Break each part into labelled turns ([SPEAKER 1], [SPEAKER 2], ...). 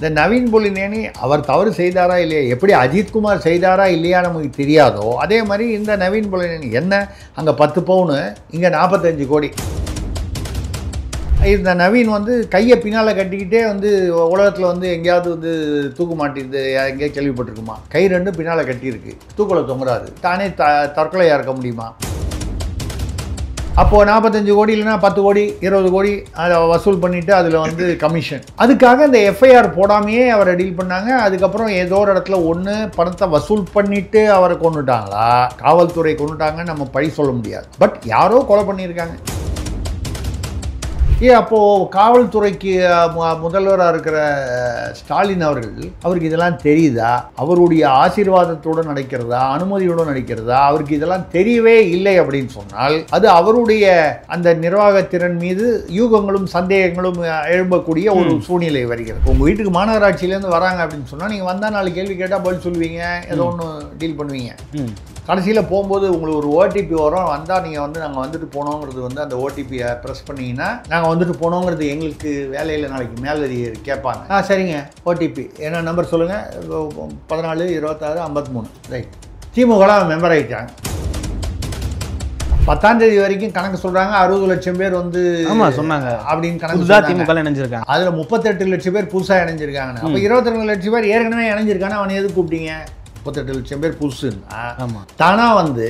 [SPEAKER 1] இந்த நவீன் பொலினேனி அவர் தவறு செய்தாரா இல்லையா, எப்படி அஜித்குமார் செய்தாரா இல்லையா நமக்கு தெரியாதோ அதே மாதிரி இந்த நவீன் பொலினேனி என்ன அங்கே 10 பவுனு இங்கே 45 கோடி. இந்த நவீன் வந்து கையை பின்னால் கட்டிக்கிட்டே வந்து உலகத்தில் வந்து எங்கேயாவது வந்து தூக்கு மாட்டிருந்து எங்கேயா கேள்விப்பட்டிருக்குமா? கை ரெண்டும் பின்னால் கட்டியிருக்கு, தூக்கில் தொங்குறாரு, தானே தற்கொலையாக இருக்க முடியுமா? அப்போது 45 கோடி இல்லைன்னா 10 கோடி 20 கோடி அதை வசூல் பண்ணிவிட்டு அதில் வந்து கமிஷன். அதுக்காக இந்த எஃப்ஐஆர் போடாமையே அவரை டீல் பண்ணாங்க. அதுக்கப்புறம் ஏதோ ஒரு இடத்துல ஒன்று பணத்தை வசூல் பண்ணிவிட்டு அவரை கொண்டுட்டாங்களா, காவல்துறை கொண்டுட்டாங்கன்னு நம்ம பழி சொல்ல முடியாது. பட் யாரோ கொலை பண்ணியிருக்காங்க. அப்போது காவல்துறைக்கு முதல்வராக இருக்கிற ஸ்டாலின் அவருக்கு இதெல்லாம் தெரியுதா? அவருடைய ஆசீர்வாதத்தோடு நடக்கிறதா, அனுமதியோடு நடக்கிறதா? அவருக்கு இதெல்லாம் தெரியவே இல்லை அப்படின்னு சொன்னால் அது அவருடைய அந்த நிர்வாகத்திறன் மீது யூகங்களும் சந்தேகங்களும் எழும்பக்கூடிய ஒரு சூழ்நிலை வருகிறது. உங்கள் வீட்டுக்கு மாநகராட்சியிலேருந்து வராங்க அப்படின்னு சொன்னால் நீங்கள் வந்தால் 4 கேள்வி கேட்டால் பதில் சொல்லுவீங்க, ஏதோ ஒன்று டீல் பண்ணுவீங்க. கடைசியில் போகும்போது உங்களுக்கு ஒரு ஓடிபி வரும், வந்தால் நீங்கள் வந்து நாங்கள் வந்துட்டு போனோங்கிறது வந்து அந்த ஓடிபியை ப்ரெஸ் பண்ணிங்கன்னா நாங்கள் வந்துட்டு போனோங்கிறது எங்களுக்கு வேலையில் நாளைக்கு மேலதிகாரி கேட்பாங்க. சரிங்க, ஓடிபி என்ன நம்பர் சொல்லுங்கள், 14 26 53. ரைட், திமுகலாம் மெம்பர் ஆகிட்டாங்க. 10ஆம் தேதி வரைக்கும் கணக்கு சொல்கிறாங்க, 60 லட்சம் பேர் வந்து
[SPEAKER 2] சொன்னாங்க
[SPEAKER 1] அப்படின்னு கணக்கு
[SPEAKER 2] திமுக இணைஞ்சிருக்காங்க.
[SPEAKER 1] அதில் 38 லட்சம் பேர் புதுசாக இணைஞ்சிருக்காங்க. அப்போ 22 லட்சம் பேர் ஏற்கனவே இணைஞ்சிருக்காங்க. அவனை எது கூப்பிட்டீங்க? 38 லட்சம் பேர் புதுசுன்னா தானாக வந்து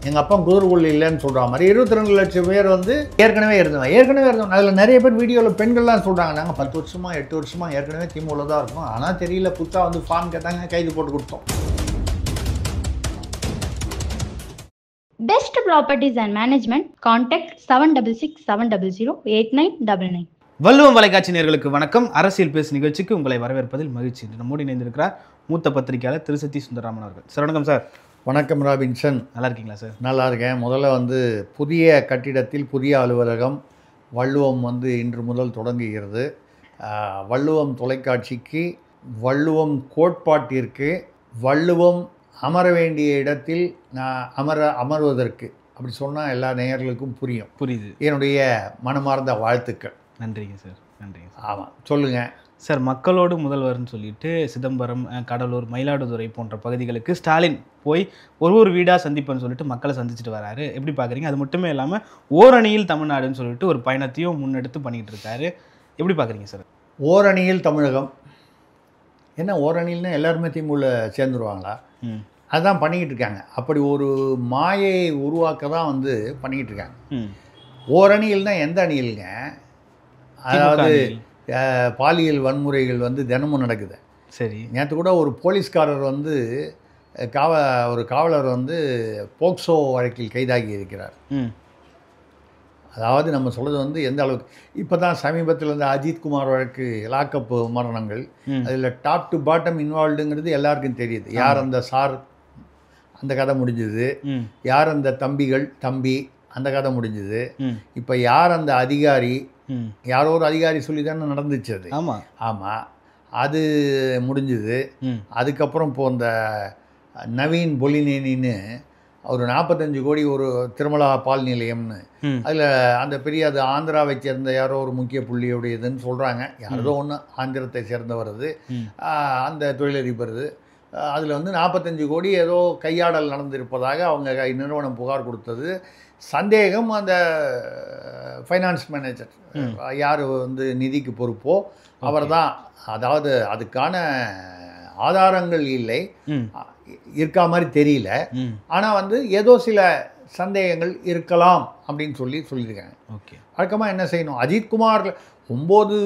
[SPEAKER 1] எங்கள் அப்பா குதிர்கொள்ளி இல்லைன்னு சொல்கிற மாதிரி 22 லட்சம் பேர் வந்து ஏற்கனவே இருந்தவங்க. அதில் நிறைய பேர் வீடியோவில் பெண்கள்லாம் சொல்கிறாங்க, நாங்கள் 10 வருஷமா 8 வருஷமா ஏற்கனவே திமுக தான் இருக்கோம், ஆனால் தெரியல, புதுசாக வந்து ஃபார்ம் கேட்டாங்க, கைது போட்டு கொடுத்தோம்.
[SPEAKER 3] Best Properties and Management. Contact 7667008999.
[SPEAKER 2] வள்ளுவம் தொலைக்காட்சி நேயர்களுக்கு வணக்கம். அரசியல் பேசு நிகழ்ச்சிக்கு உங்களை வரவேற்பதில் மகிழ்ச்சி. நம்மோடு இணைந்திருக்கிறார் மூத்த பத்திரிகையாளர் திரு சத்தி சுந்தரராமன் அவர்கள். சார் வணக்கம் சார்.
[SPEAKER 1] வணக்கம் ராபின்சன்.
[SPEAKER 2] நல்லா இருக்கீங்களா சார்?
[SPEAKER 1] நல்லா இருக்கேன். முதல்ல வந்து புதிய கட்டிடத்தில் புதிய அலுவலகம் வள்ளுவம் வந்து இன்று முதல் தொடங்குகிறது. வள்ளுவம் தொலைக்காட்சிக்கு வள்ளுவம் கோட்பாட்டிற்கு வள்ளுவம் அமர வேண்டிய இடத்தில் அமர்வதற்கு அப்படி சொன்னால் எல்லா நேயர்களுக்கும் புரியுது. என்னுடைய மனமார்ந்த வாழ்த்துக்கள்.
[SPEAKER 2] நன்றிங்க சார். நன்றிங்க சார்.
[SPEAKER 1] ஆமாம், சொல்லுங்கள்
[SPEAKER 2] சார். மக்களோடு முதல்வர்னு சொல்லிட்டு சிதம்பரம், கடலூர், மயிலாடுதுறை போன்ற பகுதிகளுக்கு ஸ்டாலின் போய் ஒரு வீடாக சந்திப்புன்னு சொல்லிட்டு மக்களை சந்திச்சுட்டு வராரு. எப்படி பார்க்குறீங்க? அது மட்டுமே இல்லாமல் ஓரணியில் தமிழ்நாடுன்னு சொல்லிட்டு ஒரு பயணத்தையும் முன்னெடுத்து பண்ணிக்கிட்டு இருக்காரு. எப்படி பார்க்குறீங்க சார்?
[SPEAKER 1] ஓரணியில் தமிழகம் என்ன? ஓரணியில்னா எல்லாருமே திமுக சேர்ந்துருவாங்களா? அதுதான் பண்ணிக்கிட்டு இருக்காங்க. அப்படி ஒரு மாயை உருவாக்க தான் வந்து பண்ணிக்கிட்டு இருக்காங்க. ஓரணியில்னா எந்த அணியில்ங்க? அதாவது பாலியல் வன்முறைகள் வந்து தினமும் நடக்குது. சரி, நேற்று கூட ஒரு போலீஸ்காரர் வந்து ஒரு காவலர் வந்து போக்சோ வழக்கில் கைதாகி இருக்கிறார். அதாவது நம்ம சொல்கிறது வந்து எந்த அளவுக்கு இப்போ தான் சமீபத்தில் இந்த அஜித்குமார் வழக்கு லாக்கப் மரணங்கள், அதில் டாப் டு பாட்டம் இன்வால்வ்டுங்கிறது எல்லாருக்கும் தெரியுது. யார் அந்த சார், அந்த கதை முடிஞ்சுது. யார் அந்த தம்பி, அந்த கதை முடிஞ்சுது. இப்போ யார் அந்த அதிகாரி, யாரோ ஒரு அதிகாரி சொல்லி தானே நடந்துச்சு அது. ஆமாம், அது முடிஞ்சுது. அதுக்கப்புறம் இப்போ இந்த நவீன் பொலினேனின்னு ஒரு 45 கோடி ஒரு திருமலா பால் நிலையம்னு, அதில் அந்த பெரிய அது ஆந்திராவை சேர்ந்த யாரோ ஒரு முக்கிய புள்ளியுடையதுன்னு சொல்கிறாங்க. யாரோ ஒன்று ஆந்திரத்தை சேர்ந்தவர் அது, அந்த தொழிலதிபர். அதில் வந்து 45 கோடி ஏதோ கையாடல் நடந்திருப்பதாக அவங்க நிறுவனம் புகார் கொடுத்தது. சந்தேகம் அந்த ஃபைனான்ஸ் மேனேஜர் யார் வந்து நிதிக்கு பொறுப்போ அவர் தான். அதாவது அதுக்கான ஆதாரங்கள் இல்லை, இருக்கா மாதிரி தெரியல. ஆனால் வந்து ஏதோ சில சந்தேகங்கள் இருக்கலாம் அப்படின்னு சொல்லியிருக்காங்க. ஓகே, வழக்கமாக என்ன செய்யணும்? அஜித்குமார் 9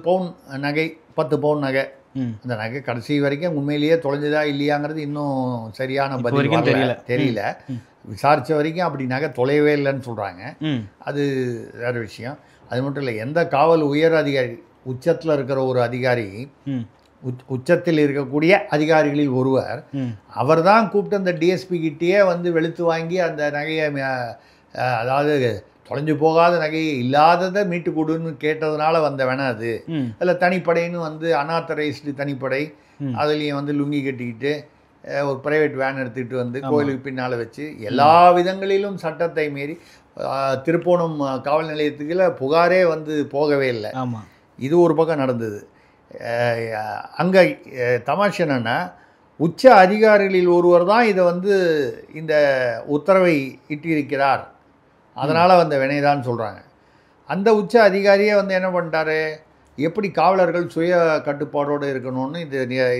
[SPEAKER 1] பவுன் நகை, 10 பவுன் நகை, அந்த நகை கடைசி வரைக்கும் உண்மையிலேயே தொலைஞ்சதா இல்லையாங்கிறது இன்னும் சரியான பதில் தெரியல. விசாரித்த வரைக்கும் அப்படி நகை தொலையவே இல்லைன்னு சொல்கிறாங்க. அது வேறு விஷயம். அது மட்டும் இல்லை, எந்த காவல் உயர் அதிகாரி, உச்சத்தில் இருக்கிற ஒரு அதிகாரி, உச்சத்தில் இருக்கக்கூடிய அதிகாரிகளில் ஒருவர், அவர் தான் கூப்பிட்டு அந்த டிஎஸ்பி கிட்டேயே வந்து வெளுத்து வாங்கி அந்த நகையை, அதாவது தொலைஞ்சு போகாத நகையை இல்லாததை மீட்டு கொடுன்னு கேட்டதுனால வந்த வேணா அது. அதில் தனிப்படைன்னு வந்து அன்ஆத்தரைஸ்டு தனிப்படை, அதுலேயும் வந்து லுங்கி கட்டிக்கிட்டு ஒரு ப்ரைவேட் வேன் எடுத்துக்கிட்டு வந்து கோயிலுக்கு பின்னால் வச்சு எல்லா விதங்களிலும் சட்டத்தை மீறி திருப்போணம் காவல் நிலையத்துக்குள்ள புகாரே வந்து போகவே இல்லை. இது ஒரு பக்கம் நடந்தது. அங்கே தமாஷ் என்னென்னா உச்ச அதிகாரிகளில் ஒருவர் தான் இதை வந்து இந்த உத்தரவை இட்டிருக்கிறார், அதனால் வந்த வினைதான் சொல்கிறாங்க. அந்த உச்ச அதிகாரியே வந்து என்ன பண்ணிட்டாரு, எப்படி காவலர்கள் சுய கட்டுப்பாடோடு இருக்கணும்னு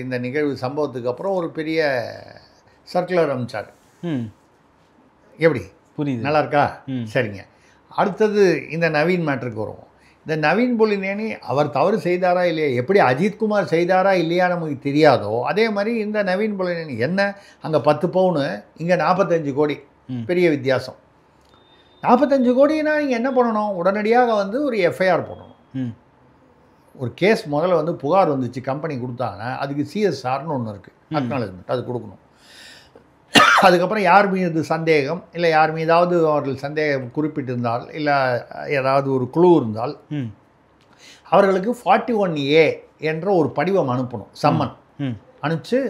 [SPEAKER 1] இந்த நிகழ்வு சம்பவத்துக்கு அப்புறம் ஒரு பெரிய சர்க்குலர் அனுப்பிச்சார். எப்படி
[SPEAKER 2] புரியுது,
[SPEAKER 1] நல்லா இருக்கா? சரிங்க. அடுத்தது இந்த நவீன் மேட்ருக்கு வருவோம். இந்த நவீன் பொலினேனி அவர் தவறு செய்தாரா இல்லையா, எப்படி அஜித்குமார் செய்தாரா இல்லையா நமக்கு தெரியாதோ அதே மாதிரி இந்த நவீன் பொலினேனி என்ன அங்கே 10 பவுனு இங்கே 45 கோடி, பெரிய வித்தியாசம். 45 கோடினா நீங்கள் என்ன பண்ணணும், உடனடியாக வந்து ஒரு எஃப்ஐஆர் போடணும். ஒரு கேஸ் முதல்ல வந்து புகார் வந்துச்சு, கம்பெனி கொடுத்தாங்கன்னா அதுக்கு சிஎஸ்ஆர்னு ஒன்று இருக்குது, அக்னாலஜ்மெண்ட், அது கொடுக்கணும். அதுக்கப்புறம் யார் மீது சந்தேகம் இல்லை யார் மீதாவது அவர்கள் சந்தேகம் குறிப்பிட்டிருந்தால் இல்லை ஏதாவது ஒரு குழு இருந்தால் அவர்களுக்கு 41A என்ற ஒரு படிவம் அனுப்பணும், சம்மன் அனுப்பிச்சு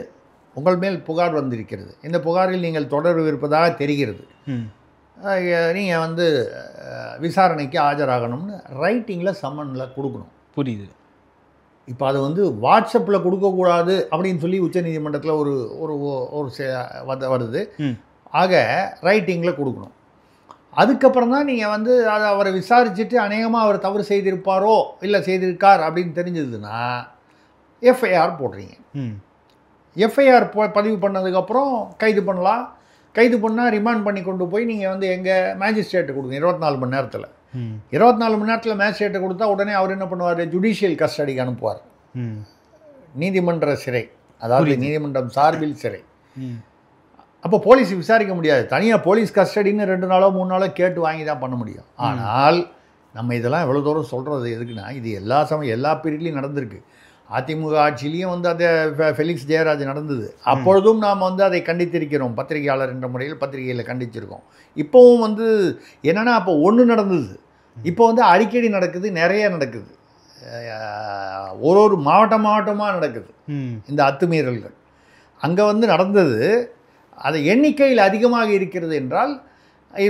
[SPEAKER 1] உங்கள் மேல் புகார் வந்திருக்கிறது, இந்த புகாரில் நீங்கள் தொடர்பு இருப்பதாக தெரிகிறது, நீங்கள் வந்து விசாரணைக்கு ஆஜராகணும்னு ரைட்டிங்கில் சம்மனில் கொடுக்கணும்.
[SPEAKER 2] புரியுது.
[SPEAKER 1] இப்போ அது வந்து வாட்ஸ்அப்பில் கொடுக்கக்கூடாது அப்படின்னு சொல்லி உச்சநீதிமன்றத்தில் ஒரு ஒரு ஒரு வருது. ஆக ரைட்டிங்கில் கொடுக்கணும். அதுக்கப்புறம் தான் நீங்கள் வந்து அதை அவரை விசாரிச்சுட்டு அநேகமாக அவர் தவறு செய்திருப்பாரோ இல்லை செய்திருக்கார் அப்படின்னு தெரிஞ்சதுன்னா எஃப்ஐஆர் போடுறீங்க. எஃப்ஐஆர் பதிவு பண்ணதுக்கப்புறம் கைது பண்ணலாம். கைது பண்ணால் ரிமாண்ட் பண்ணி கொண்டு போய் நீங்கள் வந்து எங்கள் மேஜிஸ்ட்ரேட்டு கொடுங்க 24 மணி நேரத்தில். 24 மணி நேரத்தில் மேஜிஸ்ட்ரேட்டை கொடுத்தா உடனே அவர் என்ன பண்ணுவார், ஜுடிஷியல் கஸ்டடிக்கு அனுப்புவார், நீதிமன்ற சிறை, அதாவது நீதிமன்றம் சார்பில் சிறை. அப்போ போலீஸ் விசாரிக்க முடியாது, தனியாக போலீஸ் கஸ்டடின்னு 2 நாளோ 3 நாளோ கேட்டு வாங்கி தான் பண்ண முடியும். ஆனால் நம்ம இதெல்லாம் எவ்வளோ தூரம் சொல்கிறது எதுக்குன்னா, இது எல்லா பீரியட்லையும் நடந்திருக்கு. அதிமுக ஆட்சியிலையும் வந்து அதை ஃபெலிக்ஸ் ஜெயராஜ் நடந்தது, அப்பொழுதும் நாம் வந்து அதை கண்டித்திருக்கிறோம், பத்திரிகையாளர் என்ற முறையில் பத்திரிகையில் கண்டிச்சிருக்கோம். இப்போவும் வந்து என்னென்னா அப்போ ஒன்று நடந்தது, இப்போ வந்து அடிக்கடி நடக்குது, நிறைய நடக்குது, ஒரு மாவட்டமாக நடக்குது இந்த அத்துமீறல்கள். அங்கே வந்து நடந்தது, அது எண்ணிக்கையில் அதிகமாக இருக்கிறது என்றால்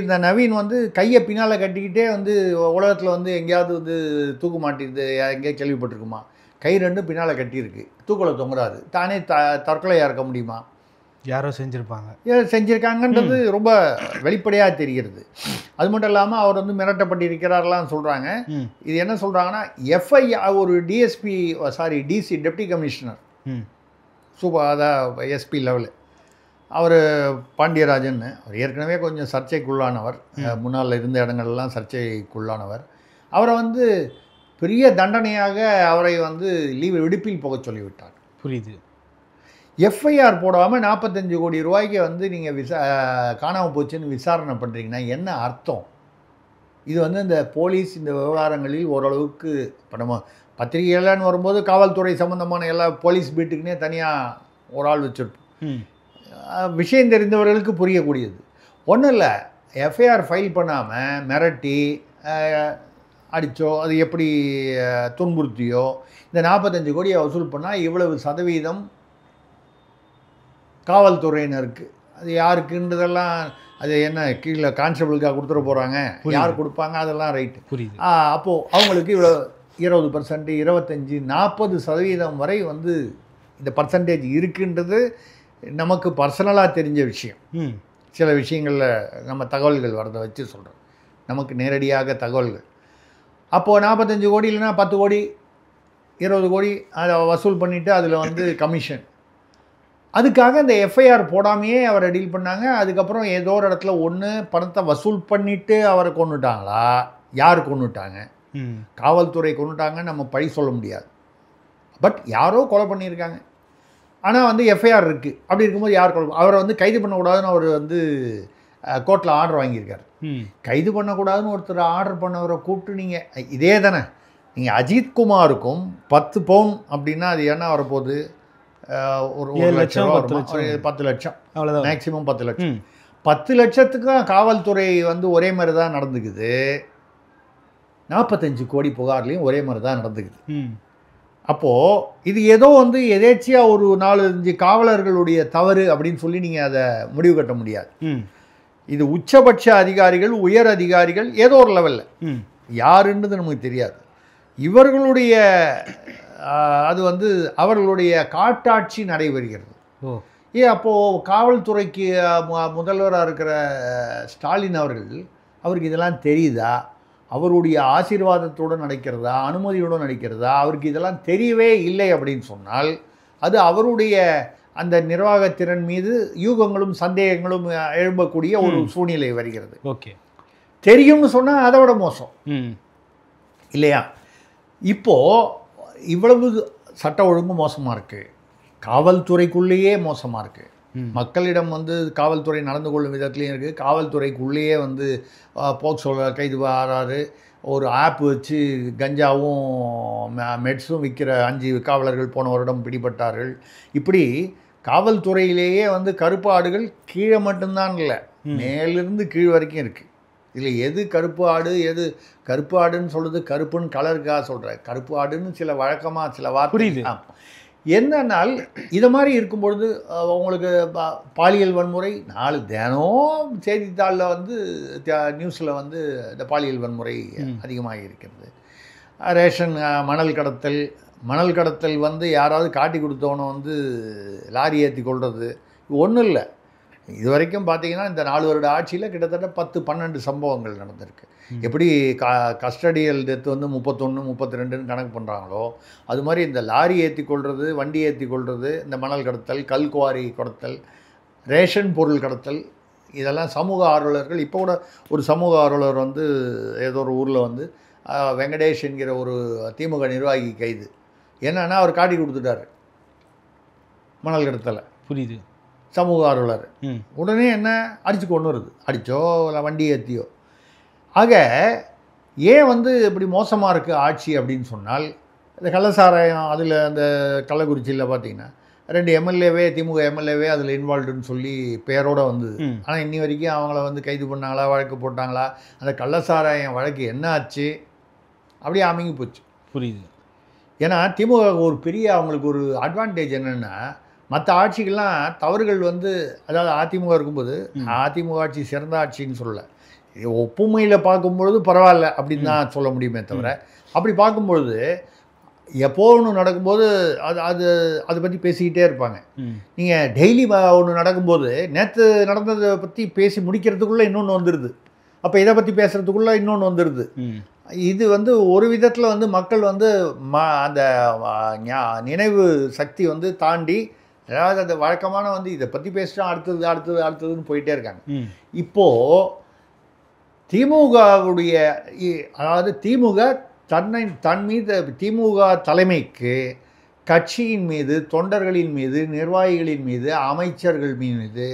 [SPEAKER 1] இந்த நவீன் வந்து கையை பின்னால் கட்டிக்கிட்டே வந்து உலகத்தில் வந்து எங்கேயாவது வந்து தூக்கு மாட்டிருது எங்கேயா கேள்விப்பட்டிருக்குமா? கை 2 பின்னால் கட்டியிருக்கு, தூக்கில் தொங்குறாரு, தானே தற்கொலையாக இருக்க முடியுமா?
[SPEAKER 2] யாரோ செஞ்சுருப்பாங்க,
[SPEAKER 1] செஞ்சுருக்காங்கன்றது ரொம்ப வெளிப்படையாக தெரிகிறது. அது மட்டும் இல்லாமல் அவர் வந்து மிரட்டப்பட்டிருக்கிறாரெலாம் சொல்கிறாங்க. இது என்ன சொல்கிறாங்கன்னா, ஒரு டிசி டெப்டி கமிஷனர் அதான் எஸ்பி லெவலு, அவர் பாண்டியராஜன், அவர் ஏற்கனவே கொஞ்சம் சர்ச்சைக்குள்ளானவர், முன்னால் இருந்த இடங்கள்லாம் சர்ச்சைக்குள்ளானவர். அவரை வந்து பெரிய தண்டனையாக அவரை வந்து விடுப்பில் போக சொல்லிவிட்டார்.
[SPEAKER 2] புரியுது.
[SPEAKER 1] எஃப்ஐஆர் போடாமல் 45 கோடி ரூபாய்க்கு வந்து நீங்கள் காணாமல் போச்சுன்னு விசாரணை பண்ணுறீங்கன்னா என்ன அர்த்தம்? இது வந்து இந்த போலீஸ் இந்த விவகாரங்களில் ஓரளவுக்கு இப்போ நம்ம பத்திரிகைகள்னு வரும்போது காவல்துறை சம்மந்தமான எல்லா போலீஸ் பீட்டுக்குன்னே தனியாக ஒரு ஆள் வச்சுருப்போம். விஷயம் தெரிந்தவர்களுக்கு புரியக்கூடியது ஒன்றும் இல்லை. எஃப்ஐஆர் ஃபைல் பண்ணாமல் மிரட்டி அடித்தோ அது எப்படி துன்புறுத்தியோ இந்த 45 கோடியை வசூல் பண்ணால் இவ்வளவு சதவீதம் காவல்துறையினருக்கு, அது யாருக்குன்றதெல்லாம் அது என்ன கீழே கான்ஸ்டபிளுக்காக கொடுத்துட போகிறாங்க, யார் கொடுப்பாங்க, அதெல்லாம் ரைட்டு.
[SPEAKER 2] புரியுது.
[SPEAKER 1] அப்போது அவங்களுக்கு இவ்வளோ 20%, 25%, 40% வரை வந்து இந்த பர்சன்டேஜ் இருக்குன்றது நமக்கு பர்சனலாக தெரிஞ்ச விஷயம். சில விஷயங்களில் நம்ம தகவல்கள் வரதை வச்சு சொல்கிறோம், நமக்கு நேரடியாக தகவல்கள். அப்போது 45 கோடி இல்லைன்னா 10 கோடி 20 கோடி அதை வசூல் பண்ணிவிட்டு அதில் வந்து கமிஷன், அதுக்காக இந்த எஃப்ஐஆர் போடாமையே அவரை டீல் பண்ணாங்க. அதுக்கப்புறம் ஏதோ ஒரு இடத்துல ஒன்று பணத்தை வசூல் பண்ணிவிட்டு அவரை கொண்டுட்டாங்களா, யார் கொண்டுட்டாங்க, காவல்துறை கொண்டுட்டாங்கன்னு நம்ம பழி சொல்ல முடியாது. பட் யாரோ கொலை பண்ணியிருக்காங்க, ஆனால் வந்து எஃப்ஐஆர் இருக்குது. அப்படி இருக்கும்போது யார் கொலை, அவரை வந்து கைது பண்ணக்கூடாதுன்னு அவர் வந்து கோர்ட்டில் ஆர்டர் வாங்கியிருக்காரு. கைது பண்ணக்கூடாதுன்னு ஒருத்தர் ஆர்டர் பண்ணவரை கூப்பிட்டு நீங்கள் இதே தானே, நீங்கள் அஜித்குமாருக்கும் 10 பவுன் அப்படின்னா அது என்ன வரப்போகுது, ஒரு 1 லட்சம் ரூபா, 10 லட்சம், அவ்வளோதான், மேக்ஸிமம் 10 லட்சம். 10 லட்சத்துக்கும் காவல்துறை வந்து ஒரே மாதிரி தான் நடந்துக்குது, 45 கோடி புகார்லேயும் ஒரே மாதிரி தான் நடந்துக்குது. அப்போது இது ஏதோ வந்து எதேச்சியாக ஒரு 4-5 காவலர்களுடைய தவறு அப்படின்னு சொல்லி நீங்கள் அதை முடிவு கட்ட முடியாது. இது உச்சபட்ச அதிகாரிகள், உயர் அதிகாரிகள், ஏதோ ஒரு லெவலில் யாருன்றது நமக்கு தெரியாது. இவர்களுடைய அது வந்து அவர்களுடைய காட்டாட்சி நடைபெறுகிறது.
[SPEAKER 2] ஓ
[SPEAKER 1] அப்போது காவல்துறைக்கு முதல்வராக இருக்கிற ஸ்டாலின் அவருக்கு இதெல்லாம் தெரியுதா? அவருடைய ஆசீர்வாதத்தோடு நடக்கிறதா, அனுமதியோடு நடக்கிறதா? அவருக்கு இதெல்லாம் தெரியவே இல்லை அப்படின்னு சொன்னால் அது அவருடைய அந்த நிர்வாகத்திறன் மீது யூகங்களும் சந்தேகங்களும் எழும்பக்கூடிய ஒரு சூழ்நிலை வருகிறது.
[SPEAKER 2] ஓகே,
[SPEAKER 1] தெரியும்னு சொன்னால் அதை விட மோசம் இல்லையா? இப்போது இவ்வளவு சட்ட ஒழுங்கு மோசமாக இருக்குது, காவல்துறைக்குள்ளேயே மோசமாக இருக்குது, மக்களிடம் வந்து காவல்துறை நடந்து கொள்ளும் விதத்துலேயும் இருக்குது, காவல்துறைக்குள்ளேயே வந்து போக்சோவில் கைது ஆறாரு, ஒரு ஆப் வச்சு கஞ்சாவும் மெட்ஸும் விற்கிற 5 காவலர்கள் போன வருடம் பிடிபட்டார்கள். இப்படி காவல்துறையிலேயே வந்து கருப்பு ஆடுகள் கீழே மட்டும்தான் இல்லை, மேலிருந்து கீழ் வரைக்கும் இருக்குது. இதில் எது கருப்பு ஆடு, எது கருப்பு ஆடுன்னு சொல்கிறது கருப்புன்னு கலருக்காக சொல்கிறேன், கருப்பு ஆடுன்னு சில வழக்கமாக சில வார்த்தை
[SPEAKER 2] புரியுது.
[SPEAKER 1] என்னன்னால் இதை மாதிரி இருக்கும்பொழுது உங்களுக்கு பாலியல் வன்முறை தினம் செய்தித்தாளில் வந்து நியூஸில் வந்து இந்த பாலியல் வன்முறை அதிகமாக இருக்கிறது. ரேஷன் மணல் கடத்தல் வந்து யாராவது காட்டி கொடுத்தவனை வந்து லாரி ஏற்றி கொள்வது ஒன்றும் இல்லை. இது வரைக்கும் பார்த்தீங்கன்னா இந்த 4 வருட ஆட்சியில் கிட்டத்தட்ட 10-12 சம்பவங்கள் நடந்திருக்கு. எப்படி கஸ்டடியல் டெத் வந்து 31, 32ன்னு கணக்கு பண்ணுறாங்களோ அது மாதிரி இந்த லாரி ஏற்றி கொள்வது, வண்டி ஏற்றி கொள்வது, இந்த மணல் கடத்தல், கல்குவாரி கடத்தல், ரேஷன் பொருள் கடத்தல், இதெல்லாம் சமூக ஆர்வலர்கள். இப்போ கூட ஒரு சமூக ஆர்வலர் வந்து ஏதோ ஒரு ஊரில் வந்து வெங்கடேஷ் என்கிற ஒரு திமுக நிர்வாகி கைது. என்னன்னா அவர் காட்டி கொடுத்துட்டாரு மணல் கடத்தலை.
[SPEAKER 2] புரியுது.
[SPEAKER 1] சமூக ஆர்வலர் உடனே என்ன அடித்து கொண்டு வருது, அடித்தோ இல்லை வண்டி ஏற்றியோ. ஆக ஏன் வந்து இப்படி மோசமாக இருக்குது ஆட்சி அப்படின்னு சொன்னால், இந்த கள்ளசாராயம் அதில் அந்த கள்ளக்குறிச்சியில் பார்த்தீங்கன்னா 2 எம்எல்ஏவே திமுக எம்எல்ஏவே அதில் இன்வால்வ்டுன்னு சொல்லி பேரோடு வந்தது. ஆனால் இன்னி வரைக்கும் அவங்கள வந்து கைது பண்ணாங்களா, வழக்கு போட்டாங்களா? அந்த கள்ளசாராயம் வழக்கு என்ன ஆச்சு? அப்படியே அமுங்கி போச்சு.
[SPEAKER 2] புரியுது.
[SPEAKER 1] ஏன்னா திமுக ஒரு பெரிய அவங்களுக்கு ஒரு அட்வான்டேஜ் என்னென்னா, மற்ற ஆட்சிகள்லாம் தவறுகள் வந்து, அதாவது அதிமுக இருக்கும்போது அதிமுக ஆட்சி சிறந்த ஆட்சின்னு சொல்லலை, ஒப்புமையில் பார்க்கும்பொழுது பரவாயில்ல அப்படின்னு தான் சொல்ல முடியுமே தவிர, அப்படி பார்க்கும்பொழுது எப்போ ஒன்று நடக்கும்போது அதை பற்றி பேசிக்கிட்டே இருப்பாங்க. நீங்கள் டெய்லி ஒன்று நடக்கும்போது நேற்று நடந்ததை பற்றி பேசி முடிக்கிறதுக்குள்ளே இன்னொன்று வந்துடுது, அப்போ இதை பற்றி பேசுகிறதுக்குள்ளே இன்னொன்று வந்துடுது. இது வந்து ஒரு விதத்தில் வந்து மக்கள் வந்து அந்த நினைவு சக்தி வந்து தாண்டி, அதாவது அந்த வழக்கமான வந்து இதை பற்றி பேசிட்டா அடுத்ததுன்னு போயிட்டே இருக்காங்க. இப்போது திமுகவுடைய, அதாவது திமுக தன் மீது, திமுக தலைமைக்கு கட்சியின் மீது, தொண்டர்களின் மீது, நிர்வாகிகளின் மீது, அமைச்சர்கள் மீது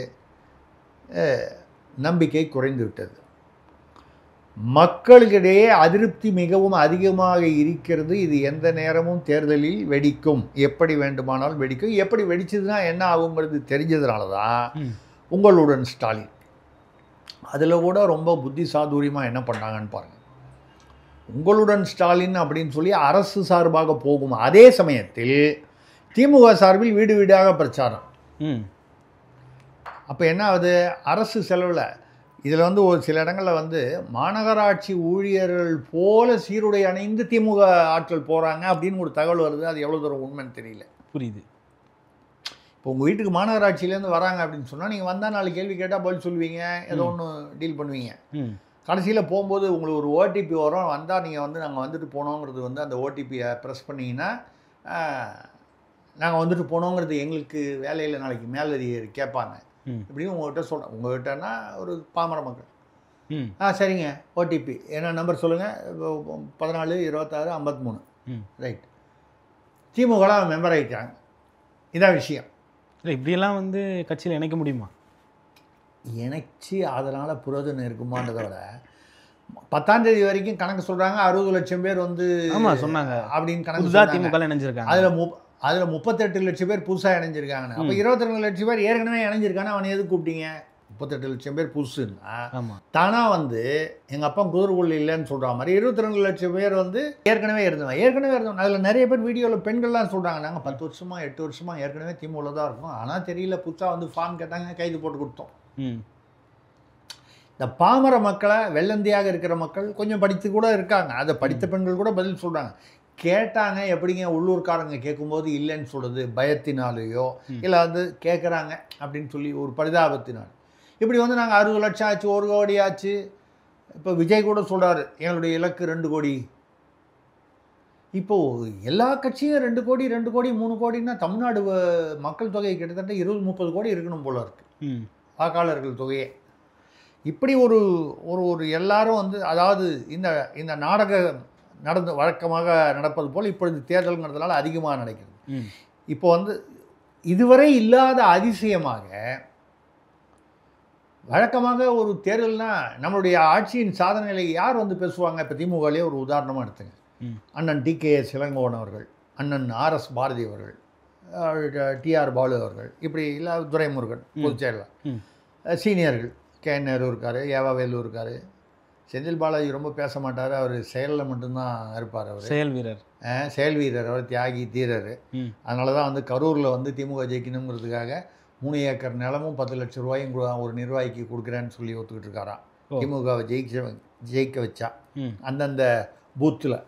[SPEAKER 1] நம்பிக்கை குறைந்து விட்டது. மக்களிடையே அதிருப்தி மிகவும் அதிகமாக இருக்கிறது. இது எந்த நேரமும் தேர்தலில் வெடிக்கும், எப்படி வேண்டுமானாலும் வெடிக்கும். எப்படி வெடிச்சதுன்னா என்ன ஆகுங்கிறது தெரிஞ்சதுனால தான் உங்களுடன் ஸ்டாலின் அதில் கூட ரொம்ப புத்தி சாதுரியமாக என்ன பண்ணாங்கன்னு பாருங்கள். உங்களுடன் ஸ்டாலின் அப்படின்னு சொல்லி அரசு சார்பாக போகும் அதே சமயத்தில் திமுக சார்பில் வீடு வீடாக பிரச்சாரம். அப்போ என்ன ஆகுது? அரசு செலவில் இதில் வந்து ஒரு சில இடங்களில் வந்து மாநகராட்சி ஊழியர்கள் போல சீருடை அணிந்து திமுக ஆட்கள் போகிறாங்க அப்படின்னு ஒரு தகவல் வருது. அது எவ்வளோ தூரம் உண்மைன்னு தெரியல.
[SPEAKER 2] புரியுது.
[SPEAKER 1] இப்போ உங்கள் வீட்டுக்கு மாநகராட்சியிலேருந்து வராங்க அப்படின்னு சொன்னால் நீங்கள் வந்தால் 4 கேள்வி கேட்டால் பதில் சொல்லுவீங்க, ஏதோ ஒன்று டீல் பண்ணுவீங்க. கடைசியில் போகும்போது உங்களுக்கு ஒரு ஓடிபி வரும், வந்தால் நீங்கள் வந்து நாங்கள் வந்துட்டு போனோங்கிறது வந்து அந்த ஓடிபியை ப்ரெஸ் பண்ணிங்கன்னா நாங்கள் வந்துட்டு போனோங்கிறது எங்களுக்கு வேலையில் நாளைக்கு மேலதிகாரி கேட்பாங்க இப்படின்னு உங்கள்கிட்ட சொல்கிறேன். உங்கள்கிட்டனா ஒரு பாமர மக்கள் சரிங்க ஓடிபி என்ன நம்பர் சொல்லுங்கள், 14 26 53 ரைட், திமுகலாம் மெம்பர் ஆகிட்டாங்க. இதான் விஷயம்.
[SPEAKER 2] இல்லை இப்படியெல்லாம் வந்து கட்சியில் இணைக்க முடியுமா?
[SPEAKER 1] இணைச்சி அதனால் புரோஜனம் இருக்குமான்றதை விட 10ஆம் தேதி வரைக்கும் கணக்கு சொல்கிறாங்க 60 லட்சம் பேர் வந்து
[SPEAKER 2] சொன்னாங்க
[SPEAKER 1] அப்படின்னு கணக்கு
[SPEAKER 2] திமுக இணைஞ்சிருக்காங்க.
[SPEAKER 1] அதில் 38 லட்சம் பேர் புதுசாக இணைஞ்சிருக்காங்கன்னு. அப்போ 22 லட்சம் பேர் ஏற்கனவே இணைஞ்சிருக்கானே, அவனை எது கூப்பிட்டீங்க? 38 லட்சம் பேர் புதுசுன்னா தானாக வந்து எங்கள் அப்பா குதிரைக்குள்ள இல்லைன்னு சொல்கிற மாதிரி 22 லட்சம் பேர் வந்து ஏற்கனவே இருந்தவங்க. அதில் நிறைய பேர் வீடியோவில் பெண்கள்லாம் சொல்கிறாங்க, நாங்கள் 10 வருஷமா 8 வருஷமா ஏற்கனவே திமுகவில் தான் இருக்கோம், ஆனால் தெரியல புதுசாக வந்து ஃபார்ம் கேட்டாங்க, கைது போட்டு கொடுத்தோம். இந்த பாமர மக்களை, வெள்ளந்தியாக இருக்கிற மக்கள் கொஞ்சம் படித்து கூட இருக்காங்க, அதை படித்த பெண்கள் கூட பதில் சொல்கிறாங்க. கேட்டாங்க. எப்படிங்க உள்ளூர்காரங்க கேட்கும்போது இல்லைன்னு சொல்கிறது? பயத்தினாலேயோ இல்லை வந்து கேட்குறாங்க அப்படின்னு சொல்லி ஒரு பரிதாபத்தினால். இப்படி வந்து நாங்கள் 60 லட்சம் ஆச்சு, 1 கோடி ஆச்சு. இப்போ விஜய் கூட சொல்கிறாரு எங்களுடைய இலக்கு 2 கோடி. இப்போது எல்லா கட்சியும் 2 கோடி 2 கோடி 3 கோடின்னா தமிழ்நாடு மக்கள் தொகை கிட்டத்தட்ட 20-30 கோடி இருக்கணும் போல இருக்குது, வாக்காளர்கள் தொகையே. இப்படி ஒரு ஒரு ஒரு எல்லாரும் வந்து அதாவது இந்த இந்த நாடகம் வழக்கமாக நடப்பது போல் இப்பொழுது தேர்தல்ங்கிறதுனால அதிகமாக நடக்கிறது. இப்போ வந்து இதுவரை இல்லாத அதிசயமாக வழக்கமாக ஒரு தேர்தல்னா நம்மளுடைய ஆட்சியின் சாதனைகளை யார் வந்து பேசுவாங்க? இப்போ திமுகலேயே ஒரு உதாரணமாக எடுத்துங்க. அண்ணன் டிகேஎஸ் இளங்கோவன் அவர்கள், அண்ணன் ஆர்எஸ் பாரதி அவர்கள், டிஆர் பாலு அவர்கள், இப்படி இல்லை துரைமுருகன் பொதுச் செயலர், சீனியர்கள் கே நேரு இருக்கார், ஏவா வேலு இருக்கார். செந்தில் பாலாஜி ரொம்ப பேச மாட்டார், அவர் செயலில் மட்டும்தான் இருப்பார். அவர் செயல் வீரர், அவர் தியாகி தீரர். அதனால தான் வந்து கரூரில் வந்து திமுக ஜெயிக்கணுங்கிறதுக்காக 3 ஏக்கர் நிலமும் 10 லட்சம் ரூபாயும் ஒரு நிர்வாகிக்கு கொடுக்குறேன்னு சொல்லி ஒத்துக்கிட்டு இருக்காராம். திமுகவை ஜெயிக்க வச்சா அந்தந்த பூத்தில்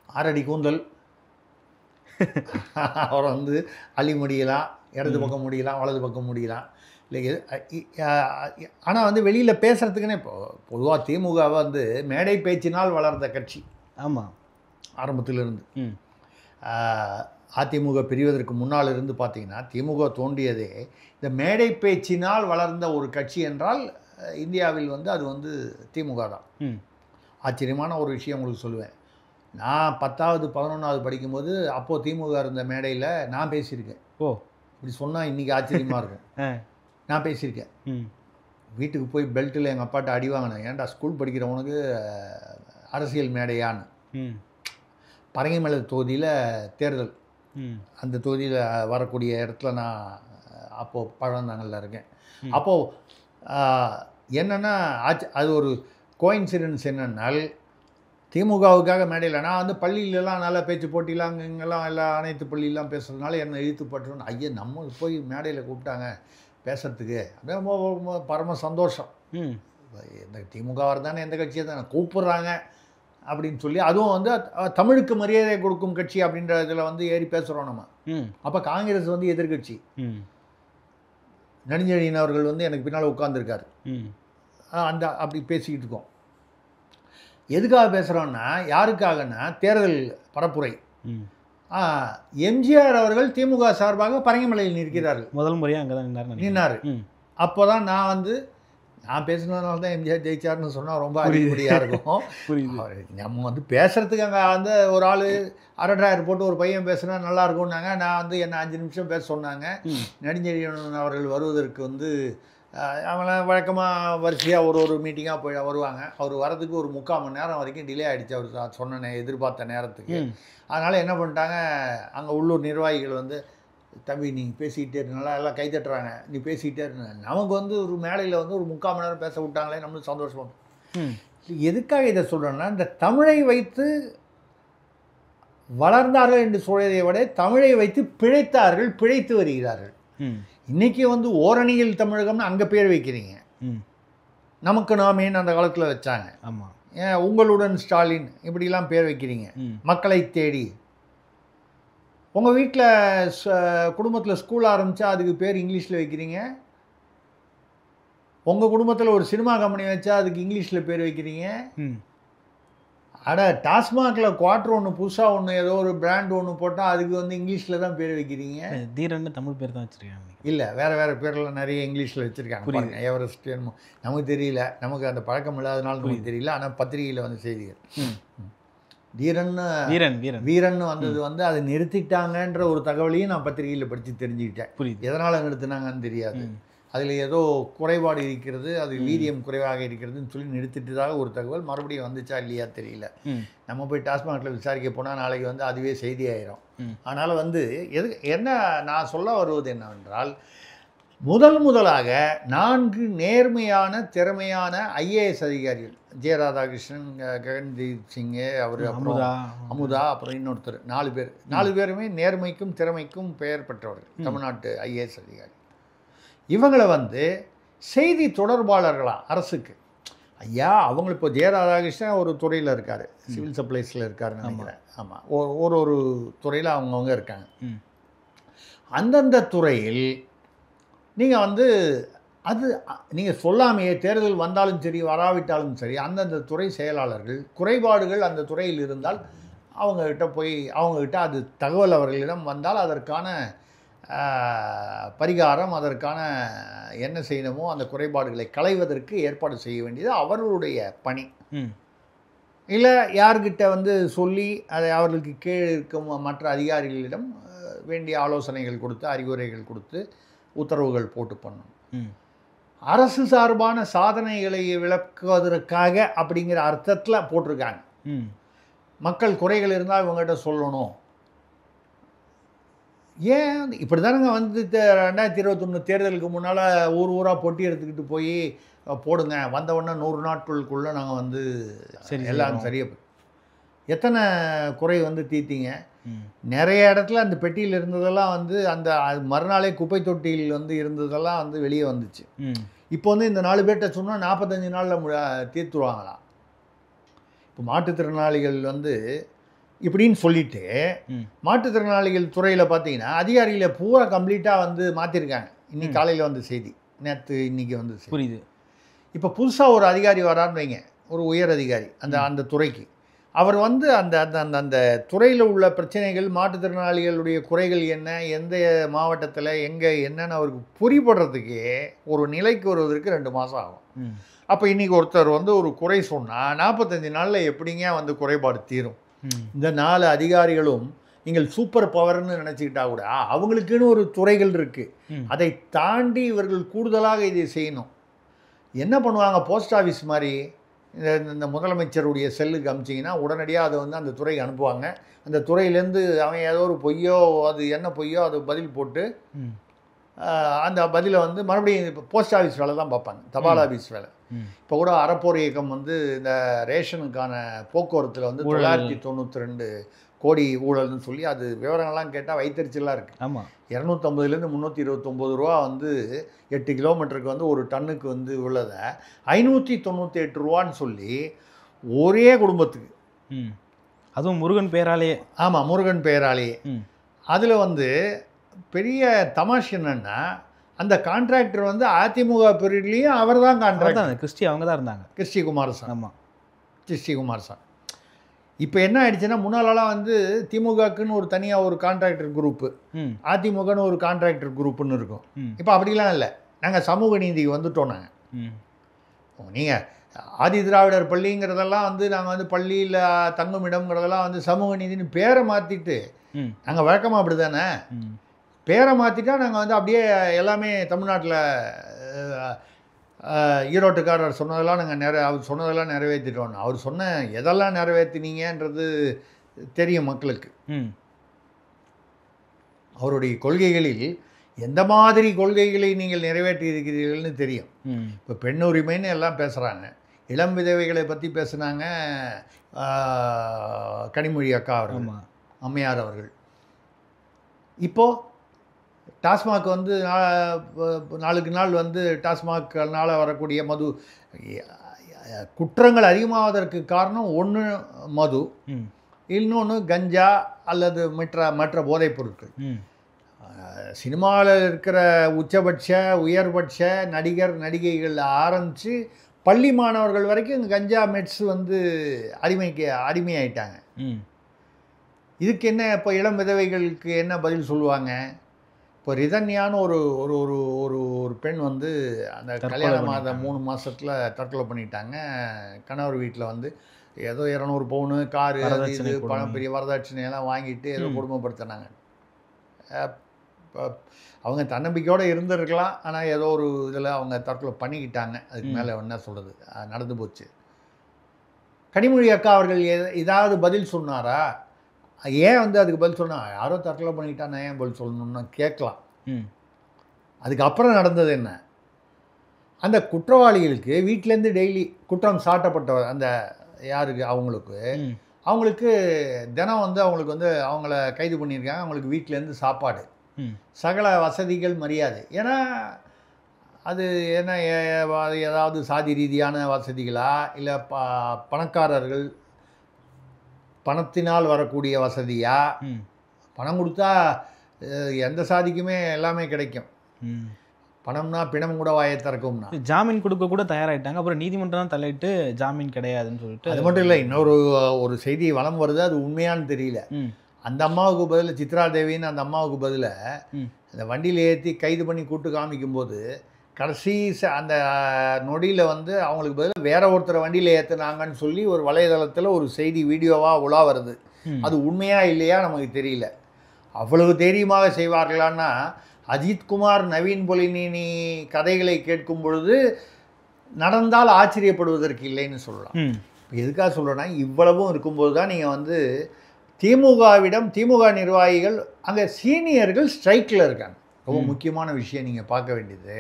[SPEAKER 1] 6 அடி கூந்தல், அவரை வந்து அள்ளி முடியலாம், இடது பக்கம் முடியலாம், வலது பக்கம் முடியலாம். இல்லை ஆனால் வந்து வெளியில் பேசுகிறதுக்குன்னே இப்போ பொதுவாக திமுகவை வந்து மேடை பேச்சினால் வளர்ந்த கட்சி.
[SPEAKER 2] ஆமாம்,
[SPEAKER 1] ஆரம்பத்திலிருந்து. அதிமுக பிரிவதற்கு முன்னால் இருந்து பார்த்தீங்கன்னா திமுக தோன்றியதே இந்த மேடை பேச்சினால் வளர்ந்த ஒரு கட்சி என்றால் இந்தியாவில் வந்து அது வந்து திமுக தான். ஆச்சரியமான ஒரு விஷயம் உங்களுக்கு சொல்லுவேன். நான் 10வது 11வது படிக்கும்போது அப்போது திமுக இருந்த மேடையில் நான் பேசியிருக்கேன். இப்படி சொன்னால் இன்றைக்கி ஆச்சரியமாக இருக்கும். நான் பேசியிருக்கேன். வீட்டுக்கு போய் பெல்ட்டில் எங்கள் அப்பாட்ட அடி வாங்கினேன். ஏன்டா ஸ்கூல் படிக்கிறவனுக்கு அரசியல் மேடையான்னு. பரங்கிமலை தொகுதியில் தேர்தல், அந்த தொகுதியில் வரக்கூடிய இடத்துல நான் அப்போது பழந்தாங்கல்ல இருக்கேன். அப்போது என்னென்னா அது ஒரு கோயின்சிடன்ஸ் என்னென்னால் திமுகவுக்காக மேடையில் நான் வந்து பள்ளியிலலாம் நல்லா பேச்சு போட்டிலாம் இங்கெல்லாம் எல்லா அனைத்து பள்ளியெலாம் பேசுகிறதுனால என்னை இழுத்துப்பட்டுருன்னு ஐயா நம்ம போய் மேடையில் கூப்பிட்டாங்க பேசுகிறதுக்கு அப்படியே பரம சந்தோஷம். இந்த திமுக வரதானே எந்த கட்சியை தானே கூப்பிட்றாங்க அப்படின்னு சொல்லி, அதுவும் வந்து தமிழுக்கு மரியாதை கொடுக்கும் கட்சி அப்படின்ற இதில் வந்து ஏறி பேசுகிறோம் நம்ம. அப்போ காங்கிரஸ் வந்து எதிர்கட்சி. நெடுஞ்செழியன் அவர்கள் வந்து எனக்கு பின்னால் உட்காந்துருக்காரு. அப்படி பேசிக்கிட்டு இருக்கோம். எதுக்காக பேசுகிறோன்னா யாருக்காகன்னா தேர்தல் பரப்புரை. எம்ஜிஆர் அவர்கள் திமுக சார்பாக பரங்கிமலையில் நிற்கிறார்கள்.
[SPEAKER 2] முதல் முறையாக அங்கே தான்
[SPEAKER 1] நின்னார். அப்போ தான் நான் பேசுனதுனால தான் எம்ஜிஆர் ஜெயிச்சார்னு சொன்னால் ரொம்ப அறிவுரையாக இருக்கும். நம்ம வந்து பேசுகிறதுக்கு அங்கே வந்து ஒரு ஆள் அரட்ராயர் போட்டு ஒரு பையன் பேசுனா நல்லாயிருக்கும்னாங்க. நான் வந்து என்ன 5 நிமிஷம் பேச சொன்னாங்க. நெடுஞ்செழியன் அவர்கள் வருவதற்கு வந்து அவங்கள வழக்கமாக வரிசையாக ஒரு மீட்டிங்காக வருவாங்க. அவர் வரதுக்கு ஒரு 3/4 மணி நேரம் வரைக்கும் டிலே ஆகிடுச்சு. அவர் சொன்ன எதிர்பார்த்த நேரத்துக்கு. அதனால் என்ன பண்ணிட்டாங்க, அங்கே உள்ளூர் நிர்வாகிகள் வந்து தம்பி நீங்கள் பேசிக்கிட்டே இருந்தால எல்லாம் கை தட்டுறாங்க, நீ பேசிக்கிட்டே இருந்தா நமக்கு வந்து ஒரு மேடையில் வந்து ஒரு 3/4 மணி நேரம் பேச விட்டாங்களே, நம்மளுக்கு சந்தோஷமாக. எதுக்காக இதை சொல்கிறேன்னா, இந்த தமிழை வைத்து வளர்ந்தார்கள் என்று சொல்வதை விட தமிழை வைத்து பிழைத்தார்கள், பிழைத்து வருகிறார்கள். இன்றைக்கி வந்து ஓரணியில் தமிழகம்னு அங்கே பேர் வைக்கிறீங்க. நமக்கு நாமேன்னு அந்த காலத்தில் வச்சாங்க.
[SPEAKER 2] ஆமாம்,
[SPEAKER 1] ஏன் உங்களுடன் ஸ்டாலின் இப்படிலாம் பேர் வைக்கிறீங்க. மக்களை தேடி உங்கள் வீட்டில் குடும்பத்தில் ஸ்கூல் ஆரம்பித்தா அதுக்கு பேர் இங்கிலீஷில் வைக்கிறீங்க. உங்கள் குடும்பத்தில் ஒரு சினிமா கம்பெனி வச்சா அதுக்கு இங்கிலீஷில் பேர் வைக்கிறீங்க. டாஸ்மாகில் குவார்ட்டர் ஒன்று புதுசாக ஒன்று ஏதோ ஒரு பிராண்ட் ஒன்று போட்டால் அதுக்கு வந்து இங்கிலீஷில் தான் பேர் வைக்கிறீங்க.
[SPEAKER 2] தீரன்னு தமிழ் பேர் தான் வச்சுருக்காங்க.
[SPEAKER 1] இல்லை, வேறு பேரில் நிறைய இங்கிலீஷில் வச்சுருக்காங்க. பாருங்க, எவரெஸ்ட் நமக்கு தெரியல, நமக்கு அந்த பழக்கம் இல்லாதனால நமக்கு தெரியல. ஆனால் பத்திரிகையில் வந்து செய்திகள் வீரன் வந்தது வந்து அதை நிறுத்திட்டாங்கன்ற ஒரு தகவலையும் நான் பத்திரிகையில் படித்து தெரிஞ்சுக்கிட்டேன். எதனால் நிறுத்தினாங்கன்னு தெரியாது. அதில் ஏதோ குறைபாடு இருக்கிறது, அது வீரியம் குறைவாக இருக்கிறதுன்னு சொல்லி நிறுத்திட்டதாக ஒரு தகவல் மறுபடியும் வந்துச்சா இல்லையா தெரியல. நம்ம போய் டாஸ்மாகில் விசாரிக்க போனால் நாளைக்கு வந்து அதுவே செய்தி ஆயிரும். அதனால் வந்து என்ன நான் சொல்ல வருவது என்னவென்றால், முதலாக 4 நேர்மையான திறமையான IAS அதிகாரிகள், ஜெய ராதாகிருஷ்ணன், ககன்தீப் சிங்கு, அவர் அப்புறம் அமுதா, அப்புறம் இன்னொருத்தர், 4 பேருமே நேர்மைக்கும் திறமைக்கும் பெயர் பெற்றவர்கள், தமிழ்நாட்டு IAS அதிகாரி. இவங்களை வந்து செய்தி தொடர்பாளர்களாக அரசுக்கு ஐயா அவங்க இப்போ ஜெய ராதாகிருஷ்ணன் ஒரு துறையில் இருக்கார், சிவில் சப்ளைஸில் இருக்காருன்னு நினைக்கிறேன். ஆமாம், ஒரு துறையில் அவங்கவுங்க இருக்காங்க. அந்தந்த துறையில் நீங்கள் வந்து அது நீங்கள் சொல்லாமையே தேர்தல் வந்தாலும் சரி வராவிட்டாலும் சரி அந்தந்த துறை செயலாளர்கள் குறைபாடுகள் அந்த துறையில் இருந்தால் அவங்கக்கிட்ட அது தகவல் அவர்களிடம் வந்தால் அதற்கான பரிகாரம், அதற்கான என்ன செய்யணுமோ அந்த குறைபாடுகளை களைவதற்கு ஏற்பாடு செய்ய வேண்டியது அவர்களுடைய பணி. இல்லை யார்கிட்ட வந்து சொல்லி அதை அவர்களுக்கு கீழே இருக்கும் மற்ற அதிகாரிகளிடம் வேண்டிய ஆலோசனைகள் கொடுத்து அறிவுரைகள் கொடுத்து உத்தரவுகள் போட்டு பண்ணணும். அரசு சார்பான சாதனைகளை விளக்குவதற்காக அப்படிங்கிற அர்த்தத்தில் போட்டிருக்காங்க. மக்கள் குறைகள் இருந்தால் இவங்ககிட்ட சொல்லணும். ஏன் இப்படி தானுங்க வந்து 2021 தேர்தலுக்கு முன்னால் ஊராக பொட்டி எடுத்துக்கிட்டு போய் போடுங்க, வந்தவுடனே 100 நாட்களுக்குள்ளே நாங்கள் வந்து எல்லாம் சரியாக எத்தனை குறை வந்து தீர்த்தீங்க? நிறைய இடத்துல அந்த பெட்டியில் இருந்ததெல்லாம் வந்து அந்த மறுநாளே குப்பை தொட்டியில் வந்து இருந்ததெல்லாம் வந்து வெளியே வந்துச்சு. இப்போ வந்து இந்த 4 பேர்கிட்ட சொன்னால் 45 நாளில் தீர்த்துருவாங்களாம். இப்போ மாற்றுத்திறனாளிகள் வந்து இப்படின்னு சொல்லிட்டு மாற்றுத்திறனாளிகள் துறையில் பார்த்தீங்கன்னா அதிகாரிகளை பூரா கம்ப்ளீட்டாக வந்து மாற்றிருக்காங்க. இன்னைக்கு காலையில் வந்து செய்தி, நேற்று இன்னைக்கு வந்து
[SPEAKER 2] புரியுது.
[SPEAKER 1] இப்போ புதுசாக ஒரு அதிகாரி வரான்னு வைங்க, ஒரு உயர் அதிகாரி அந்த துறைக்கு. அவர் வந்து அந்த அந்த அந்த துறையில் உள்ள பிரச்சனைகள், மாற்றுத்திறனாளிகளுடைய குறைகள் என்ன, எந்த மாவட்டத்தில் எங்கே என்னன்னு அவருக்கு புரிபடுறதுக்கே ஒரு நிலைக்கு வருவதற்கு 2 மாதம் ஆகும். அப்போ இன்றைக்கி ஒருத்தர் வந்து ஒரு குறை சொன்னால் 45 நாளில் எப்படிங்க வந்து குறைபாடு தீரும்? இந்த 4 அதிகாரிகளும் நீங்கள் சூப்பர் பவர்னு நினச்சிக்கிட்டா கூட அவங்களுக்குன்னு ஒரு துறைகள் இருக்குது. அதை தாண்டி இவர்கள் கூடுதலாக இதை செய்யணும். என்ன பண்ணுவாங்க, போஸ்ட் ஆஃபீஸ் மாதிரி இந்த முதலமைச்சருடைய செல்லுக்கு அனுப்பிச்சிங்கன்னா உடனடியாக அதை வந்து அந்த துறைக்கு அனுப்புவாங்க. அந்த துறையிலேருந்து அவன் ஏதோ ஒரு பொய்யோ, அது என்ன பொய்யோ அது பதில் போட்டு அந்த பதிலை வந்து மறுபடியும் இப்போ போஸ்ட் ஆஃபீஸ் வேலை தான் பார்ப்பாங்க, தபால் ஆஃபீஸ் வேலை. இப்போ கூட அறப்போர் இயக்கம் வந்து இந்த ரேஷனுக்கான போக்குவரத்தில் வந்து 992 கோடி ஊழல்னு சொல்லி அது விவரங்கள்லாம் கேட்டால் வைத்தறிச்சலாக இருக்குது.
[SPEAKER 2] ஆமாம்,
[SPEAKER 1] 250லேருந்து 329 ரூபா வந்து 8 கிலோமீட்டருக்கு வந்து ஒரு டன்னுக்கு வந்து உள்ளதை 598 ரூபான்னு சொல்லி ஒரே குடும்பத்துக்கு,
[SPEAKER 2] அதுவும் முருகன் பேராலேயே. ஆமாம்,
[SPEAKER 1] முருகன் பேராலேயே. அதில் வந்து பெரிய தமாஷ் என்னன்னா அந்த கான்ட்ராக்டர் வந்து அதிமுக பீரியட்லேயும் அவர் தான் கான்ட்ராக்டர்.
[SPEAKER 2] கிறிஸ்டி அவங்க தான் இருந்தாங்க,
[SPEAKER 1] கிறிஸ்டி குமாரசாமி.
[SPEAKER 2] ஆமாம்,
[SPEAKER 1] கிறிஸ்டி குமாரசாமி. இப்போ என்ன ஆயிடுச்சுன்னா முன்னாலலாம் வந்து திமுகக்குன்னு ஒரு தனியாக ஒரு கான்ட்ராக்டர் குரூப்பு, அதிமுகன்னு ஒரு கான்ட்ராக்டர் குரூப்புன்னு இருக்கும். இப்போ அப்படிலாம் இல்லை, நாங்கள் சமூக நீதிக்கு வந்துட்டோம். நாங்கள் நீங்கள் ஆதி திராவிடர் பள்ளிங்கிறதெல்லாம் வந்து நாங்கள் வந்து பள்ளியில் தங்கும் இடம்ங்கிறதெல்லாம் வந்து சமூக நீதினு பேரை மாற்றிட்டு நாங்கள் வழக்கமாக அப்படி தானே பேரை மாற்றிட்டா நாங்கள் வந்து அப்படியே எல்லாமே தமிழ்நாட்டில் ஈரோட்டுக்காரர் சொன்னதெல்லாம் நாங்கள் அவர் சொன்னதெல்லாம் நிறைவேற்றிட்டோம். அவர் சொன்ன எதெல்லாம் நிறைவேற்றினீங்கன்றது தெரியும் மக்களுக்கு. அவருடைய கொள்கைகளில் எந்த மாதிரி கொள்கைகளை நீங்கள் நிறைவேற்றி இருக்கிறீர்கள்னு தெரியும். இப்போ பெண் உரிமைன்னு எல்லாம் பேசுகிறாங்க, இளம் விதவைகளை பற்றி பேசுனாங்க கனிமொழி அக்கா அவர்கள், அம்மையார் அவர்கள். இப்போது டாஸ்மாக் வந்து நாளுக்கு நாள் வந்து டாஸ்மாக்னால் வரக்கூடிய மது குற்றங்கள் அதிகமாவதற்கு காரணம் ஒன்று மது, இன்னொன்று கஞ்சா அல்லது மற்ற போதைப் பொருட்கள். சினிமாவில் இருக்கிற உச்சபட்ச உயர்பட்ச நடிகர் நடிகைகள் ஆரம்பித்து பள்ளி மாணவர்கள் வரைக்கும் கஞ்சா மெட்ஸ் வந்து அடிமையாயிட்டாங்க. இதுக்கு என்ன இப்போ இளம் விதவைகளுக்கு என்ன பதில் சொல்லுவாங்க? இப்போ ரிதன்யான்னு ஒரு ஒரு ஒரு ஒரு ஒரு பெண் வந்து அந்த கல்யாண மாதம் 3 மாதத்தில் தற்கொலை பண்ணிட்டாங்க. கணவர் வீட்டில் வந்து ஏதோ 200 பவுனு காரு இது பணம் பெரிய வரதட்சணையெல்லாம் வாங்கிட்டு ஏதோ கொடுமைப்படுத்தினாங்க. அவங்க தன்னம்பிக்கையோடு இருந்திருக்கலாம், ஆனால் ஏதோ ஒரு இதில் அவங்க தற்கொலை பண்ணிக்கிட்டாங்க. அதுக்கு மேலே என்ன சொல்கிறது, நடந்து போச்சு. கனிமொழி அக்கா அவர்கள் ஏதாவது பதில் சொன்னாரா? ஏன் வந்து அதுக்கு பதில் சொன்னால் யாரோ தற்கொலை பண்ணிக்கிட்டான் ஏன் பதில் சொல்லணும்னு கேட்கலாம். அதுக்கப்புறம் நடந்தது என்ன? அந்த குற்றவாளிகளுக்கு வீட்டிலேருந்து டெய்லி குற்றம் சாட்டப்பட்டவர் அந்த யாருக்கு அவங்களுக்கு தினம் வந்து அவங்களுக்கு வந்து அவங்கள கைது பண்ணியிருக்காங்க. அவங்களுக்கு வீட்டிலேருந்து சாப்பாடு, சகல வசதிகள், மரியாதை. ஏன்னா அது என்ன அது ஏதாவது சாதி ரீதியான வசதிகளா, இல்லை பணக்காரர்கள் பணத்தினால் வரக்கூடிய வசதியா? பணம் கொடுத்தா எந்த சாதிக்குமே எல்லாமே கிடைக்கும். பணம்னா பிணம் கூட வாயை திறக்கும்னா.
[SPEAKER 2] ஜாமீன் கொடுக்க கூட தயாராகிட்டாங்க, அப்புறம் நீதிமன்றம் தான் தலையிட்டு ஜாமீன் கிடையாதுன்னு சொல்லிட்டு.
[SPEAKER 1] அது மட்டும் இல்லை, ஒரு செய்தி வலம் வருது, அது உண்மையான்னு தெரியல. அந்த அம்மாவுக்கு பதில் சித்ரா தேவின்னு அந்த அம்மாவுக்கு பதில் அந்த வண்டியில் ஏற்றி கைது பண்ணி கூட்டு காமிக்கும்போது கடைசி அந்த நொடியில் வந்து அவங்களுக்கு பதில் வேற ஒருத்தர் வண்டியில் ஏற்றுனாங்கன்னு சொல்லி ஒரு வலைதளத்தில் ஒரு செய்தி வீடியோவாக உலா வருது. அது உண்மையா இல்லையா நமக்கு தெரியல. அவ்வளவு தைரியமாக செய்வார்களான்னா, அஜித்குமார் நவீன் பொலினி கதைகளை கேட்கும் பொழுது நடந்தால் ஆச்சரியப்படுவதற்கு இல்லைன்னு சொல்லலாம். இப்போ எதுக்காக சொல்கிறேன்னா, இவ்வளவும் இருக்கும்போது தான் நீங்கள் வந்து திமுக நிர்வாகிகள் அங்கே சீனியர்கள் ஸ்ட்ரைக்கில் இருக்காங்க. ரொம்ப முக்கியமான விஷயம் நீங்கள் பார்க்க வேண்டியது,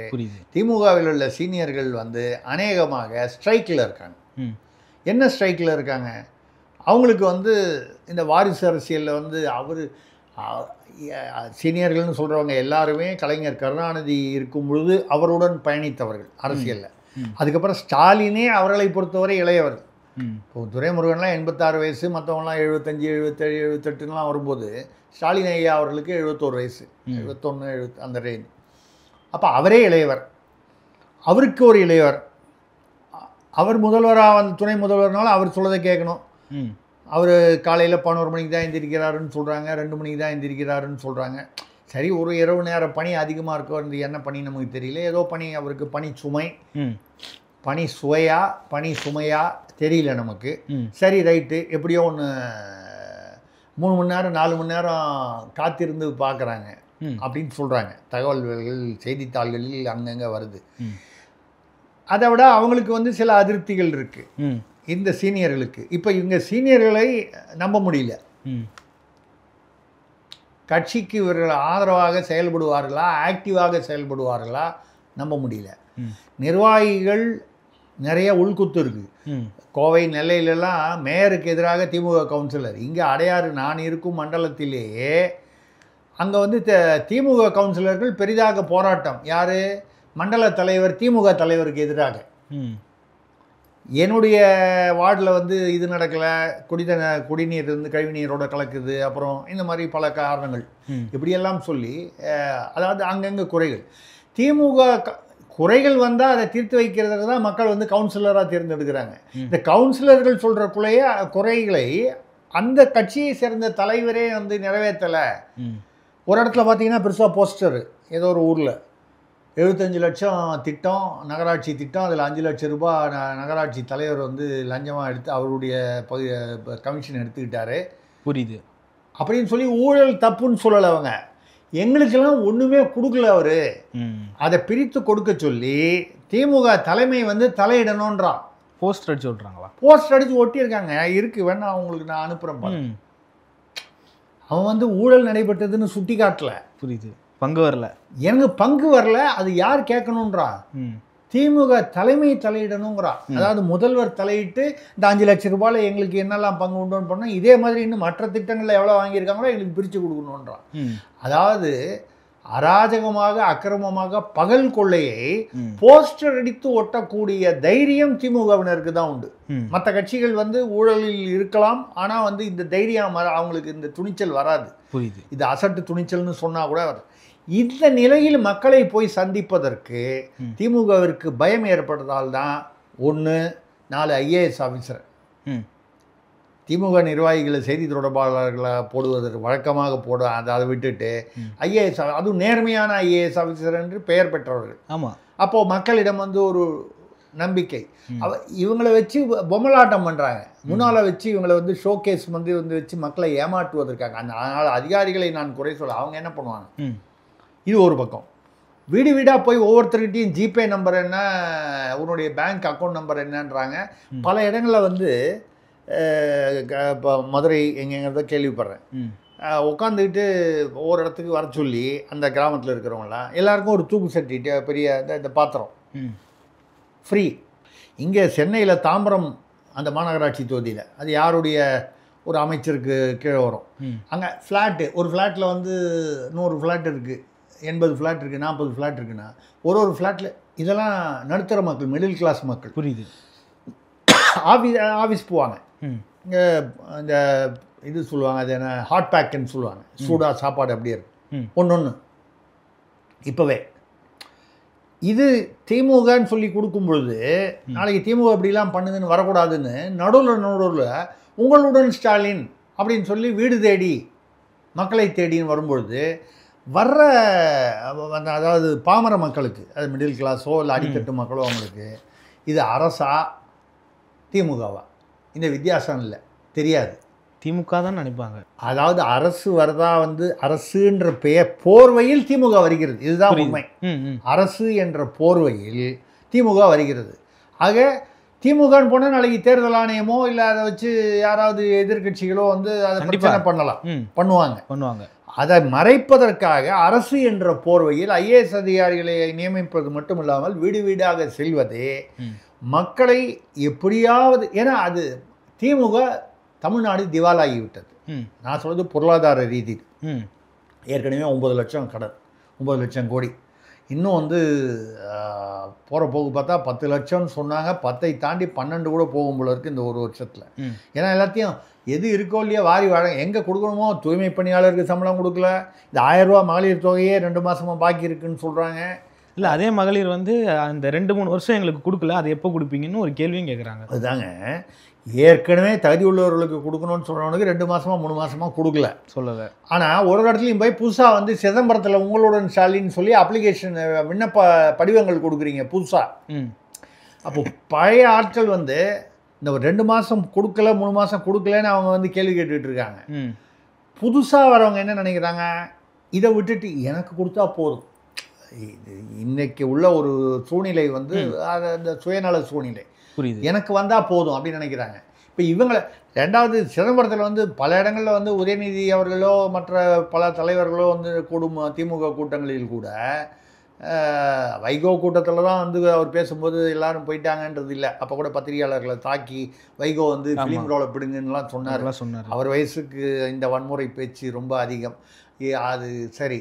[SPEAKER 1] திமுகவில் உள்ள சீனியர்கள் வந்து அநேகமாக ஸ்ட்ரைக்கில் இருக்காங்க. என்ன ஸ்ட்ரைக்கில் இருக்காங்க? அவங்களுக்கு வந்து இந்த வாரிசு அரசியலில் வந்து சீனியர்கள்னு சொல்கிறவங்க எல்லாருமே கலைஞர் கருணாநிதி இருக்கும் பொழுது அவருடன் பயணித்தவர்கள் அரசியலில். அதுக்கப்புறம் ஸ்டாலினே அவர்களை பொறுத்தவரை இளையவர்கள். இப்போ துரைமுருகன்லாம் 86 வயசு, மற்றவங்களாம் 75, 77, 78லாம் வரும்போது ஸ்டாலின் ஐயா அவர்களுக்கு 71 வயசு, 71, 70 அந்த ரேஞ்ச். அப்போ அவரே இளையவர், அவருக்கு ஒரு இளையவர். அவர் முதல்வராக வந்து துணை முதல்வர்னால அவர் சொல்லதை கேட்கணும். அவர் காலையில் 11 மணிக்கு தான் எந்திரிக்கிறாருன்னு சொல்கிறாங்க, 2 மணிக்கு தான் எந்திரிக்கிறாருன்னு சொல்கிறாங்க. சரி, ஒரு இரவு நேர பணி அதிகமாக இருக்கும், என்ன பணி நமக்கு தெரியல, ஏதோ பணி அவருக்கு, பணி சுமை, பணி சுவையா பணி சுமையா தெரியல நமக்கு. சரி ரைட்டு, எப்படியோ ஒன்று 3 மணி நேரம் 4 மணி நேரம் காத்திருந்து பார்க்குறாங்க அப்படின்னு சொல்கிறாங்க. தகவல்கள் செய்தித்தாள்களில் அங்கங்கே வருது. அதை விட அவங்களுக்கு வந்து சில அதிருப்திகள் இருக்குது இந்த சீனியர்களுக்கு. இப்போ இவங்க சீனியர்களை நம்ப முடியல. கட்சிக்கு இவர்கள் ஆதரவாக செயல்படுவார்களா, ஆக்டிவாக செயல்படுவார்களா நம்ப முடியல. நிர்வாகிகள் நிறைய உள்குத்து இருக்குது. கோவை நெல்லையிலலாம் மேயருக்கு எதிராக திமுக கவுன்சிலர், இங்கே அடையாறு நான் இருக்கும் மண்டலத்திலேயே அங்கே வந்து திமுக கவுன்சிலர்கள் பெரிதாக போராட்டம். யார்? மண்டல தலைவர் திமுக தலைவருக்கு எதிராக. என்னுடைய வார்டில் வந்து இது நடக்கலை, குடிநீர் வந்து கழிவுநீரோட கலக்குது, அப்புறம் இந்த மாதிரி பல காரணங்கள் இப்படியெல்லாம் சொல்லி, அதாவது அங்கங்கே குறைகள். திமுக குறைகள் வந்தால் அதை தீர்த்து வைக்கிறதுக்கு தான் மக்கள் வந்து கவுன்சிலராக தேர்ந்தெடுக்கிறாங்க. இந்த கவுன்சிலர்கள் சொல்கிற குறைகளை அந்த கட்சியை சேர்ந்த தலைவரே வந்து நிறைவேற்றலை. ஒரு இடத்துல பார்த்தீங்கன்னா பெருசாக போஸ்டர், ஏதோ ஒரு ஊரில் 75 லட்சம் திட்டம், நகராட்சி திட்டம், அதில் 5 லட்சம் ரூபாய் நகராட்சி தலைவர் வந்து லஞ்சமாக எடுத்து அவருடைய கமிஷன் எடுத்துக்கிட்டாரு.
[SPEAKER 2] புரியுது
[SPEAKER 1] அப்படின்னு சொல்லி ஊழல் தப்புன்னு சொல்லலை அவங்க. எங்களுக்கெல்லாம் ஒன்றுமே கொடுக்கல அவர், அதை பிரித்து கொடுக்க சொல்லி திமுக தலைமை வந்து தலையிடணுன்றான்.
[SPEAKER 2] போஸ்டர் அடிச்சு விட்றாங்களா?
[SPEAKER 1] போஸ்டர் அடித்து ஒட்டியிருக்காங்க, இருக்குது, வேணா அவங்களுக்கு நான் அனுப்புகிறேன். அவன் வந்து ஊழல் நடைபெற்றதுன்னு சுட்டி காட்டல.
[SPEAKER 2] புரியுது, பங்கு வரல,
[SPEAKER 1] எனக்கு பங்கு வரல, அது யார் கேட்கணுன்றான்? திமுக தலைமை தலையிடணுங்கிறான். அதாவது முதல்வர் தலையிட்டு இந்த 5 லட்சம் ரூபாயில் எங்களுக்கு என்னெல்லாம் பங்கு உண்டுன்னு பண்ணால், இதே மாதிரி இன்னும் மற்ற திட்டங்களில் எவ்வளோ வாங்கியிருக்காங்களோ எங்களுக்கு பிரித்து கொடுக்கணுன்றான். அதாவது அராஜகமாக அக்கிரமமாக பகல் கொள்ளையை போஸ்டர் அடித்து ஒட்டக்கூடிய தைரியம் திமுகவினருக்கு தான் உண்டு. மற்ற கட்சிகள் வந்து ஊழலில் இருக்கலாம், ஆனால் வந்து இந்த தைரியம் அவங்களுக்கு, இந்த துணிச்சல் வராது.
[SPEAKER 2] புரியுது,
[SPEAKER 1] இது அசட்டு துணிச்சல்னு சொன்னால் கூட வராது. இந்த நிலையில் மக்களை போய் சந்திப்பதற்கு திமுகவிற்கு பயம் ஏற்பட்டதால் தான் 4 ஐஏஎஸ் ஆஃபீஸர் திமுக நிர்வாகிகளை செய்தி தொடர்பாளர்களை போடுவதற்கு வழக்கமாக அதை விட்டுட்டு ஐஏஎஸ், அதுவும் நேர்மையான ஐஏஎஸ் ஆஃபீஸர் என்று பெயர் பெற்றவர்கள்.
[SPEAKER 2] ஆமாம். அப்போது
[SPEAKER 1] மக்களிடம் வந்து ஒரு நம்பிக்கை. இவங்களை வச்சு பொம்மலாட்டம் பண்ணுறாங்க, முன்னால் வச்சு இவங்களை வந்து ஷோகேஸ் வந்து வச்சு மக்களை ஏமாற்றுவதற்காக. அதனால் அதிகாரிகளை நான் குறை சொல்ல, அவங்க என்ன பண்ணுவாங்க? இது ஒரு பக்கம். வீடு வீடாக போய் ஒவ்வொருத்தர்கிட்டையும் ஜிபே நம்பர் என்ன, உன்னுடைய பேங்க் அக்கௌண்ட் நம்பர் என்னன்றாங்க. பல இடங்களில் வந்து இப்போ மதுரை எங்கெங்கிறத கேள்விப்படுறேன், உட்காந்துக்கிட்டு ஒவ்வொரு இடத்துக்கு வர சொல்லி அந்த கிராமத்தில் இருக்கிறவங்களாம் எல்லாருக்கும் ஒரு தூக்கு சட்டி, பெரிய இந்த பாத்திரம் ஃப்ரீ. இங்கே சென்னையில் தாம்பரம் அந்த மாநகராட்சி தொகுதியில் அது யாருடைய ஒரு அமைச்சருக்கு கீழே வரும். அங்கே ஃப்ளாட்டு, ஒரு ஃப்ளாட்டில் வந்து 100 ஃப்ளாட் இருக்குது, 80 ஃப்ளாட் இருக்குது, 40 ஃப்ளாட் இருக்குன்னா ஒரு ஃப்ளாட்டில் இதெல்லாம் நடுத்தர மக்கள், மிடில் கிளாஸ் மக்கள்.
[SPEAKER 2] புரியுது.
[SPEAKER 1] ஆஃபீஸ் போவாங்க, இங்கே இந்த இது சொல்லுவாங்க, அது என்ன ஹாட் பேக்குன்னு சொல்லுவாங்க, சூடாக சாப்பாடு அப்படியே இருக்கும் ஒன்று இப்போவே. இது திமுகன்னு சொல்லி கொடுக்கும் பொழுது நாளைக்கு திமுக அப்படிலாம் பண்ணுதுன்னு வரக்கூடாதுன்னு நடுவில் உங்களுடன் ஸ்டாலின் அப்படின்னு சொல்லி வீடு தேடி மக்களை தேடின்னு வரும்பொழுது வர்ற அதாவது பாமர மக்களுக்கு, அது மிடில் கிளாஸோ இல்லை அடித்தட்டு மக்களோ, அவங்களுக்கு இது அரசா திமுகவா இந்த வித்தியாசம் இல்லை, தெரியாது.
[SPEAKER 2] திமுக தான் நினைப்பாங்க.
[SPEAKER 1] அதாவது அரசு வரதா அரசுன்ற பெயர் போர்வையில் திமுக வருகிறது, இதுதான் உண்மை. அரசு என்ற போர்வையில் திமுக வருகிறது. ஆக திமுகன்னு போனால் நாளைக்கு தேர்தல் ஆணையமோ இல்லை அதை வச்சு யாராவது எதிர்கட்சிகளோ அதை பிரச்சனை பண்ணுவாங்க. அதை மறைப்பதற்காக அரசு என்ற போர்வையில் ஐஏஎஸ் அதிகாரிகளை நியமிப்பது மட்டும் இல்லாமல் வீடு வீடாக செல்வதே மக்களை எப்படியாவது, ஏன்னா அது திமுக தமிழ்நாடு திவாலாகிவிட்டது. நான் சொல்றது பொருளாதார ரீதியில். ஏற்கனவே 9 லட்சம் கடன், 9 லட்சம் கோடி. இன்னும் போகிற போக்கு பார்த்தா 10 லட்சம்னு சொன்னாங்க, 10ஐ தாண்டி 12 கூட போகும் போல இருக்குது இந்த ஒரு வருஷத்தில். ஏன்னா எல்லாத்தையும் எது இருக்கோ இல்லையா வாரி வாழ எங்கே கொடுக்கணுமோ, தூய்மை பணியாளருக்கு சம்பளம் கொடுக்கல, இந்த 1000 ரூபா மகளிர் தொகையே 2 மாதமாக பாக்கி இருக்குன்னு சொல்கிறாங்க.
[SPEAKER 2] இல்லை, அதே மகளிர் அந்த 2-3 வருஷம் எங்களுக்கு கொடுக்கல, அது எப்போ கொடுப்பீங்கன்னு ஒரு கேள்வியும் கேட்குறாங்க.
[SPEAKER 1] அதுதாங்க, ஏற்கனவே தகுதி உள்ளவர்களுக்கு கொடுக்கணும்னு சொல்கிறவனுக்கு 2 மாதமாக 3 மாதமாக கொடுக்கல சொல்லலை. ஆனால் ஒரு இடத்துலையும் போய் புதுசாக சிதம்பரத்தில் உங்களுடன் ஸ்டாலின்னு சொல்லி அப்ளிகேஷன் விண்ணப்ப படிவங்கள் கொடுக்குறீங்க புதுசாக. அப்போ பழைய ஆட்கள் இந்த 2 மாதம் கொடுக்கல 3 மாதம் கொடுக்கலன்னு அவங்க கேள்வி கேட்டுக்கிட்டு இருக்காங்க. புதுசாக வரவங்க என்ன நினைக்கிறாங்க, இதை விட்டுட்டு எனக்கு கொடுத்தா போதும். இன்னைக்கு உள்ள ஒரு சூழ்நிலை அந்த சுயநல சூழ்நிலை, புரியுது, எனக்கு வந்தால் போதும் அப்படின்னு நினைக்கிறாங்க. இப்போ இவங்களை ரெண்டாவது சிதம்பரத்தில் பல இடங்களில் உதயநிதி அவர்களோ மற்ற பல தலைவர்களோ கூடும் திமுக கூட்டங்களில் கூட வைகோ கூட்டத்தில் தான் அவர் பேசும்போது எல்லாரும் போயிட்டாங்கன்றது இல்லை. அப்போ கூட பத்திரிகையாளர்களை தாக்கி வைகோ ஃபிலிம் ரோலை பிடுங்கன்னுலாம் சொன்னார். அவர் வயசுக்கு இந்த வன்முறை பேச்சு ரொம்ப அதிகம். அது சரி,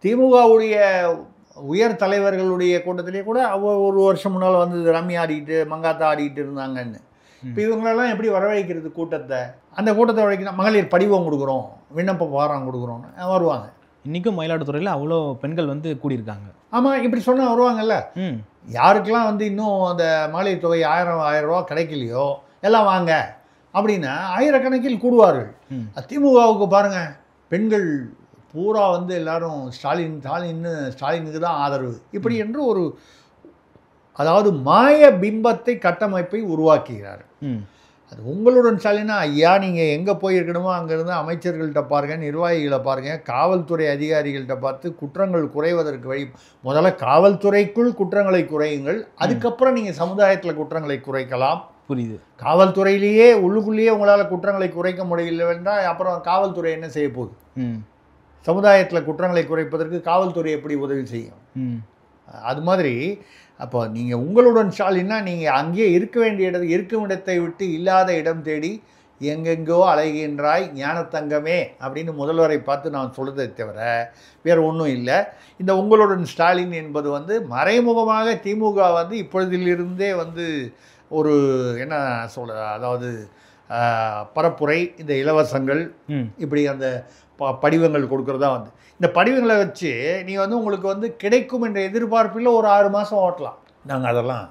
[SPEAKER 1] திமுகவுடைய உயர் தலைவர்களுடைய கூட்டத்திலே கூட ஒரு வருஷம் முன்னால் ரம்மி ஆடிக்கிட்டு மங்காத்தா ஆடிக்கிட்டு இருந்தாங்கன்னு. இப்போ இவங்களெல்லாம் எப்படி வரவழைக்கிறது கூட்டத்தை? அந்த கூட்டத்தை வரைக்கும் மகளிர் படிவம் கொடுக்குறோம், விண்ணப்ப வாரம் கொடுக்குறோன்னு வருவாங்க.
[SPEAKER 2] இன்றைக்கும் மயிலாடுதுறையில் அவ்வளோ பெண்கள் கூடியிருக்காங்க.
[SPEAKER 1] ஆமாம், இப்படி சொன்னால் வருவாங்கல்ல. யாருக்கெல்லாம் இன்னும் அந்த மகளிர் தொகை 1000 ரூபா கிடைக்கலையோ எல்லாம் வாங்க அப்படின்னா ஆயிரக்கணக்கில் கூடுவார்கள். திமுகவுக்கு பாருங்கள், பெண்கள் பூரா எல்லாரும் ஸ்டாலினுக்கு தான் ஆதரவு இப்படி என்று ஒரு அதாவது மாய பிம்பத்தை கட்டமைப்பை உருவாக்குகிறார். அது உங்களுடன் ஸ்டாலினா ஐயா நீங்கள் எங்கே போயிருக்கணுமோ அங்கேருந்து அமைச்சர்கள்ட்ட பாருங்கள், நிர்வாகிகளை பாருங்கள், காவல்துறை அதிகாரிகள்கிட்ட பார்த்து குற்றங்கள் குறைவதற்கு வழி முதல்ல காவல்துறைக்குள் குற்றங்களை குறையுங்கள், அதுக்கப்புறம் நீங்கள் சமுதாயத்தில் குற்றங்களை குறைக்கலாம்.
[SPEAKER 2] புரியுது.
[SPEAKER 1] காவல்துறையிலேயே உள்ளுக்குள்ளேயே உங்களால் குற்றங்களை குறைக்க முடியல என்றால் அப்புறம் காவல்துறை என்ன செய்ய போகுது? சமுதாயத்தில் குற்றங்களை குறைப்பதற்கு காவல்துறை எப்படி உதவி செய்யும்? அது மாதிரி அப்போ நீங்கள் உங்களுடன் ஸ்டாலின்னா நீங்கள் அங்கேயே இருக்க வேண்டிய இருக்கும் இடத்தை விட்டு இல்லாத இடம் தேடி எங்கெங்கோ அலைகின்றாய் ஞானத்தங்கமே அப்படின்னு முதல்வரை பார்த்து நான் சொல்கிறதை தவிர வேறு ஒன்றும் இல்லை. இந்த உங்களுடன் ஸ்டாலின் என்பது மறைமுகமாக திமுக இப்பொழுதிலிருந்தே ஒரு என்ன சொல்ல, அதாவது பரப்புரை, இந்த இலவசங்கள், இப்படி அந்த படிவங்கள் கொடுக்குறதா இந்த படிவங்களை வச்சு நீ உங்களுக்கு கிடைக்கும் என்ற எதிர்பார்ப்பில் ஒரு 6 மாதம் ஓட்டலாம். நாங்கள் அதெல்லாம்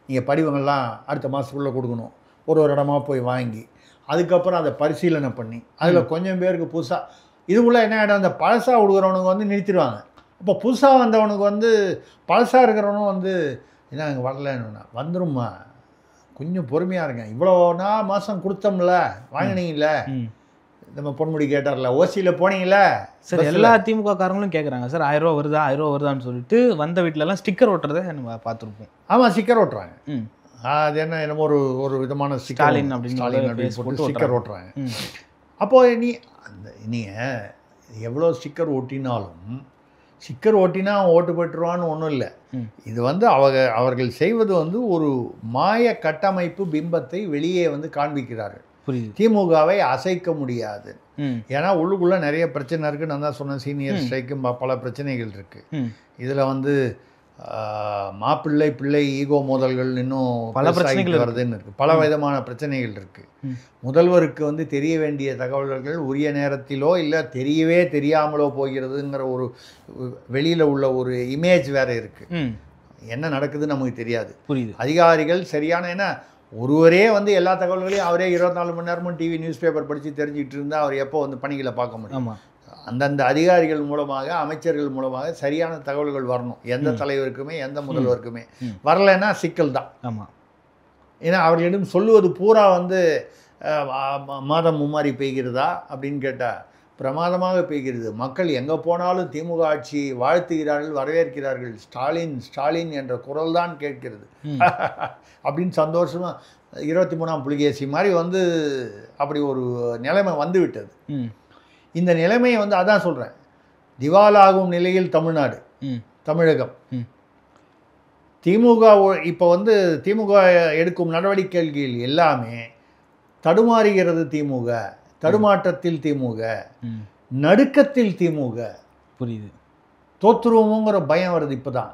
[SPEAKER 1] நீங்கள் படிவங்கள்லாம் அடுத்த மாதத்துக்குள்ளே கொடுக்கணும், ஒரு இடமா போய் வாங்கி அதுக்கப்புறம் அதை பரிசீலனை பண்ணி அதில் கொஞ்சம் பேருக்கு புதுசாக இதுக்குள்ளே என்ன ஆகிடும், அந்த பழசாக கொடுக்குறவனுக்கு நிறுத்திடுவாங்க. அப்போ புதுசாக வந்தவனுக்கு பழசாக இருக்கிறவனும் என்ன அங்கே வரலன்னா வந்துடும்மா, கொஞ்சம் பொறுமையாக இருங்க, இவ்வளோ மாதம் கொடுத்தோம்ல வாங்கினீங்கள, நம்ம பொன்முடி கேட்டார்ல ஓசியில் போனீங்களா.
[SPEAKER 2] சார் எல்லா திமுக காரங்களும் கேட்குறாங்க சார் 1000 ரூபா வருதா 1000 ரூபா வருதான்னு சொல்லிட்டு வந்த வீட்டிலலாம் ஸ்டிக்கர் ஓட்டுறதை நம்ம பார்த்துருப்போம்.
[SPEAKER 1] ஆமாம், ஸ்டிக்கர் ஓட்டுறாங்க. அது என்னமோ ஒரு விதமான
[SPEAKER 2] ஸ்டாலின் அப்படின்னு
[SPEAKER 1] ஸ்டிக்கர் ஓட்டுறாங்க. அப்போது நீங்கள் எவ்வளோ ஸ்டிக்கர் ஓட்டினாலும் ஸ்டிக்கர் ஓட்டினா ஓட்டு பெற்றுவான்னு ஒன்றும் இல்லை. இது அவர்கள் செய்வது ஒரு மாய கட்டமைப்பு பிம்பத்தை வெளியே காண்பிக்கிறார்கள். திமுகவை அசைக்க முடியாது. ஏன்னா உள்ளுக்குள்ளே நிறைய பிரச்சனை இருக்குது. நான் தான் சொன்னேன், சீனியர் ஸ்ட்ரைக்கும் பல பிரச்சனைகள் இருக்குது. இதில் மாப்பிள்ளை பிள்ளை ஈகோ மோதல்கள் இன்னும்
[SPEAKER 2] பல பிரச்சனைகள்
[SPEAKER 1] வருதுன்னு இருக்குது. பல விதமான பிரச்சனைகள் இருக்குது. முதல்வருக்கு வந்து தெரிய வேண்டிய தகவல்கள் உரிய நேரத்திலோ இல்லை தெரியவே தெரியாமலோ போகிறதுங்கிற ஒரு வெளியில் உள்ள ஒரு இமேஜ் வேறு இருக்குது. என்ன நடக்குதுன்னு நமக்கு தெரியாது.
[SPEAKER 2] புரியுது.
[SPEAKER 1] அதிகாரிகள் சரியான ஏன்னா ஒருவரே வந்து எல்லா தகவல்களையும் அவரே 24 மணி நேரமும் டிவி நியூஸ் பேப்பர் படித்து தெரிஞ்சுக்கிட்டு இருந்தால் அவர் எப்போ வந்து பணிகளை பார்க்க முடியும்? அந்தந்த அதிகாரிகள் மூலமாக அமைச்சர்கள் மூலமாக சரியான தகவல்கள் வரணும். எந்த தலைவருக்குமே எந்த முதல்வருக்குமே வரலைன்னா சிக்கல் தான்.
[SPEAKER 2] ஆமாம்.
[SPEAKER 1] ஏன்னா அவர்களிடம் சொல்லுவது பூரா வந்து மாதம் மும்மாரி பெய்கிறதா அப்படின்னு கேட்டால் பிரமாதமாக பெய்கிறது. மக்கள் எங்கே போனாலும் திமுக ஆட்சி வாழ்த்துகிறார்கள், வரவேற்கிறார்கள். ஸ்டாலின் ஸ்டாலின் என்ற குரல் தான் கேட்கிறது அப்படின்னு சந்தோஷமாக 23ஆம் புலிகேசி மாதிரி வந்து அப்படி ஒரு நிலைமை வந்து விட்டது. இந்த நிலைமையை வந்து அதான் சொல்கிறேன், திவாலாகும் நிலையில் தமிழ்நாடு தமிழகம். திமுக இப்போ வந்து திமுக எடுக்கும் நடவடிக்கைகள் எல்லாமே தடுமாறுகிறது. திமுக தடுமாற்றத்தில், திமுக நடுக்கத்தில், திமுக
[SPEAKER 2] புரியுது.
[SPEAKER 1] தோற்றுருவோங்கிற பயம் வருது. இப்போ தான்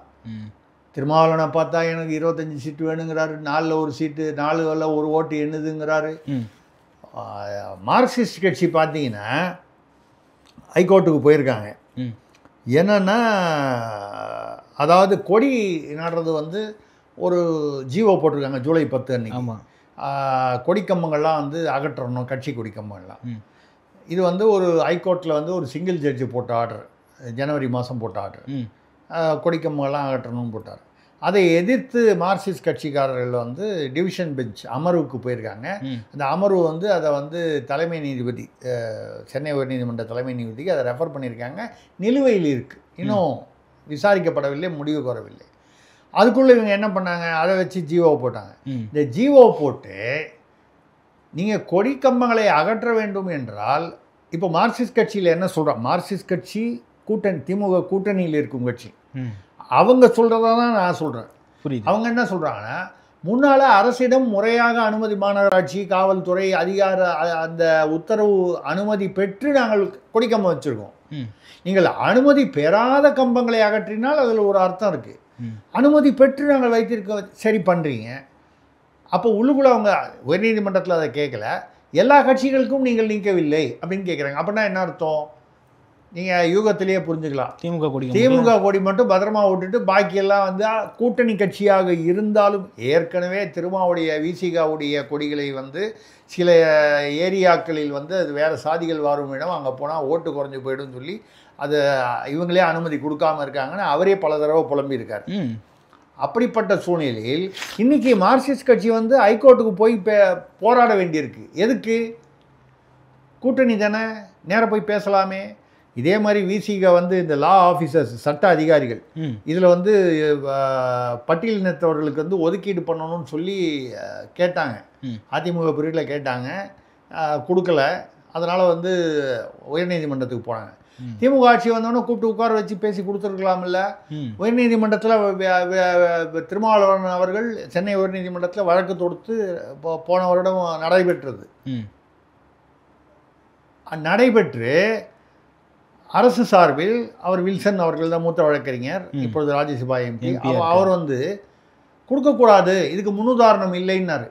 [SPEAKER 1] திருமாவளவனை பார்த்தா எனக்கு 25 சீட்டு வேணுங்கிறாரு, 4ல் ஒரு சீட்டு, 4ல் ஒரு ஓட்டு எண்ணுதுங்கிறாரு. மார்க்சிஸ்ட் கட்சி பார்த்தீங்கன்னா ஹைகோர்ட்டுக்கு போயிருக்காங்க. என்னன்னா அதாவது கொடி நடுறது வந்து ஒரு ஜீவோ போட்டிருக்காங்க ஜூலை 10 அன்னைக்கு. கொடிக்கம்பங்கள்லாம் வந்து அகற்றணும், கட்சி கொடிக்கம்பங்கள்லாம். இது வந்து ஒரு ஹைகோர்ட்டில் வந்து ஒரு சிங்கிள் ஜட்ஜு போட்ட ஆர்டர், ஜனவரி மாதம் போட்ட ஆர்டர். கொடிக்கம்பங்கள்லாம் அகற்றணும்னு போட்டார். அதை எதிர்த்து மார்க்சிஸ்ட் கட்சிக்காரர்கள் வந்து டிவிஷன் பெஞ்ச் அமர்வுக்கு போயிருக்காங்க. அந்த அமர்வு வந்து அதை வந்து தலைமை நீதிபதி, சென்னை உயர்நீதிமன்ற தலைமை நீதிபதிக்கு அதை ரெஃபர் பண்ணியிருக்காங்க. நிலுவையில் இருக்குது, இன்னும் விசாரிக்கப்படவில்லை, முடிவு வரவில்லை. அதுக்குள்ளே இவங்க என்ன பண்ணாங்க, அதை வச்சு ஜீவோ போட்டாங்க. இந்த ஜீவோ போட்டு நீங்கள் கொடிக்கம்பங்களை அகற்ற வேண்டும் என்றால், இப்போ மார்க்சிஸ்ட் கட்சியில் என்ன சொல்கிறாங்க, மார்க்சிஸ்ட் கட்சி கூட்டணி திமுக கூட்டணியில் இருக்கும் கட்சி, அவங்க சொல்கிறதா தான் நான் சொல்கிறேன்.
[SPEAKER 2] புரியுது.
[SPEAKER 1] அவங்க என்ன சொல்கிறாங்கன்னா, முன்னால் அரசிடம் முறையாக அனுமதி, மாநகராட்சி காவல்துறை அதிகார அந்த உத்தரவு அனுமதி பெற்று நாங்கள் கொடிக்கம்பம் வச்சுருக்கோம். நீங்கள் அனுமதி பெறாத கம்பங்களை அகற்றினால் அதில் ஒரு அர்த்தம் இருக்குது. அனுமதி பெற்று நாங்கள் வைத்திருக்க சரி பண்ணுறீங்க. அப்போ உள்ளுக்குள்ளே அவங்க உயர்நீதிமன்றத்தில் அதை கேட்கல, எல்லா கட்சிகளுக்கும் நீங்கள் நீக்கவில்லை அப்படின்னு கேட்குறாங்க. அப்படின்னா என்ன அர்த்தம்? நீங்கள் யூகத்திலேயே புரிஞ்சுக்கலாம். திமுக கொடி மட்டும் பத்திரமா விட்டுட்டு பாக்கியெல்லாம் வந்து கூட்டணி கட்சியாக இருந்தாலும், ஏற்கனவே திருமாவுடைய விசிகாவுடைய கொடிகளை வந்து சில ஏரியாக்களில் வந்து அது வேறு சாதிகள் வாரும் இடம், அங்கே போனால் ஓட்டு குறைஞ்சி போய்டும் சொல்லி அது இவங்களே அனுமதி கொடுக்காமல் இருக்காங்கன்னு அவரே பல தடவை புலம்பியிருக்கார். அப்படிப்பட்ட சூழ்நிலையில் இன்றைக்கி மார்க்சிஸ்ட் கட்சி வந்து ஹைகோர்ட்டுக்கு போய் போராட வேண்டியிருக்கு. எதுக்கு? கூட்டணி தானே, நேராக போய் பேசலாமே. இதே மாதிரி விசிக வந்து இந்த லா ஆஃபீஸர்ஸ், சட்ட அதிகாரிகள், இதில் வந்து பட்டியலினத்தவர்களுக்கு வந்து ஒதுக்கீடு பண்ணணும்னு சொல்லி கேட்டாங்க. அதிமுக பிரிவில் கேட்டாங்க, கொடுக்கல. அதனால் வந்து உயர்நீதிமன்றத்துக்கு போனாங்க. திமுக ஆட்சி வந்தோடனே கூப்பிட்டு உட்கார வச்சு பேசி கொடுத்துருக்கலாம்ல. உயர்நீதிமன்றத்தில் திருமாவளவன் அவர்கள் சென்னை உயர்நீதிமன்றத்தில் வழக்கு தொடுத்து போன வருடம் நடைபெற்றது. நடைபெற்று அரசு சார்பில் அவர் வில்சன் அவர்கள் தான் மூத்த வழக்கறிஞர், இப்பொழுது ராஜ்யசபா எம்பி. அவர் வந்து கொடுக்கக்கூடாது, இதுக்கு முன்னுதாரணம் இல்லைன்னாரு.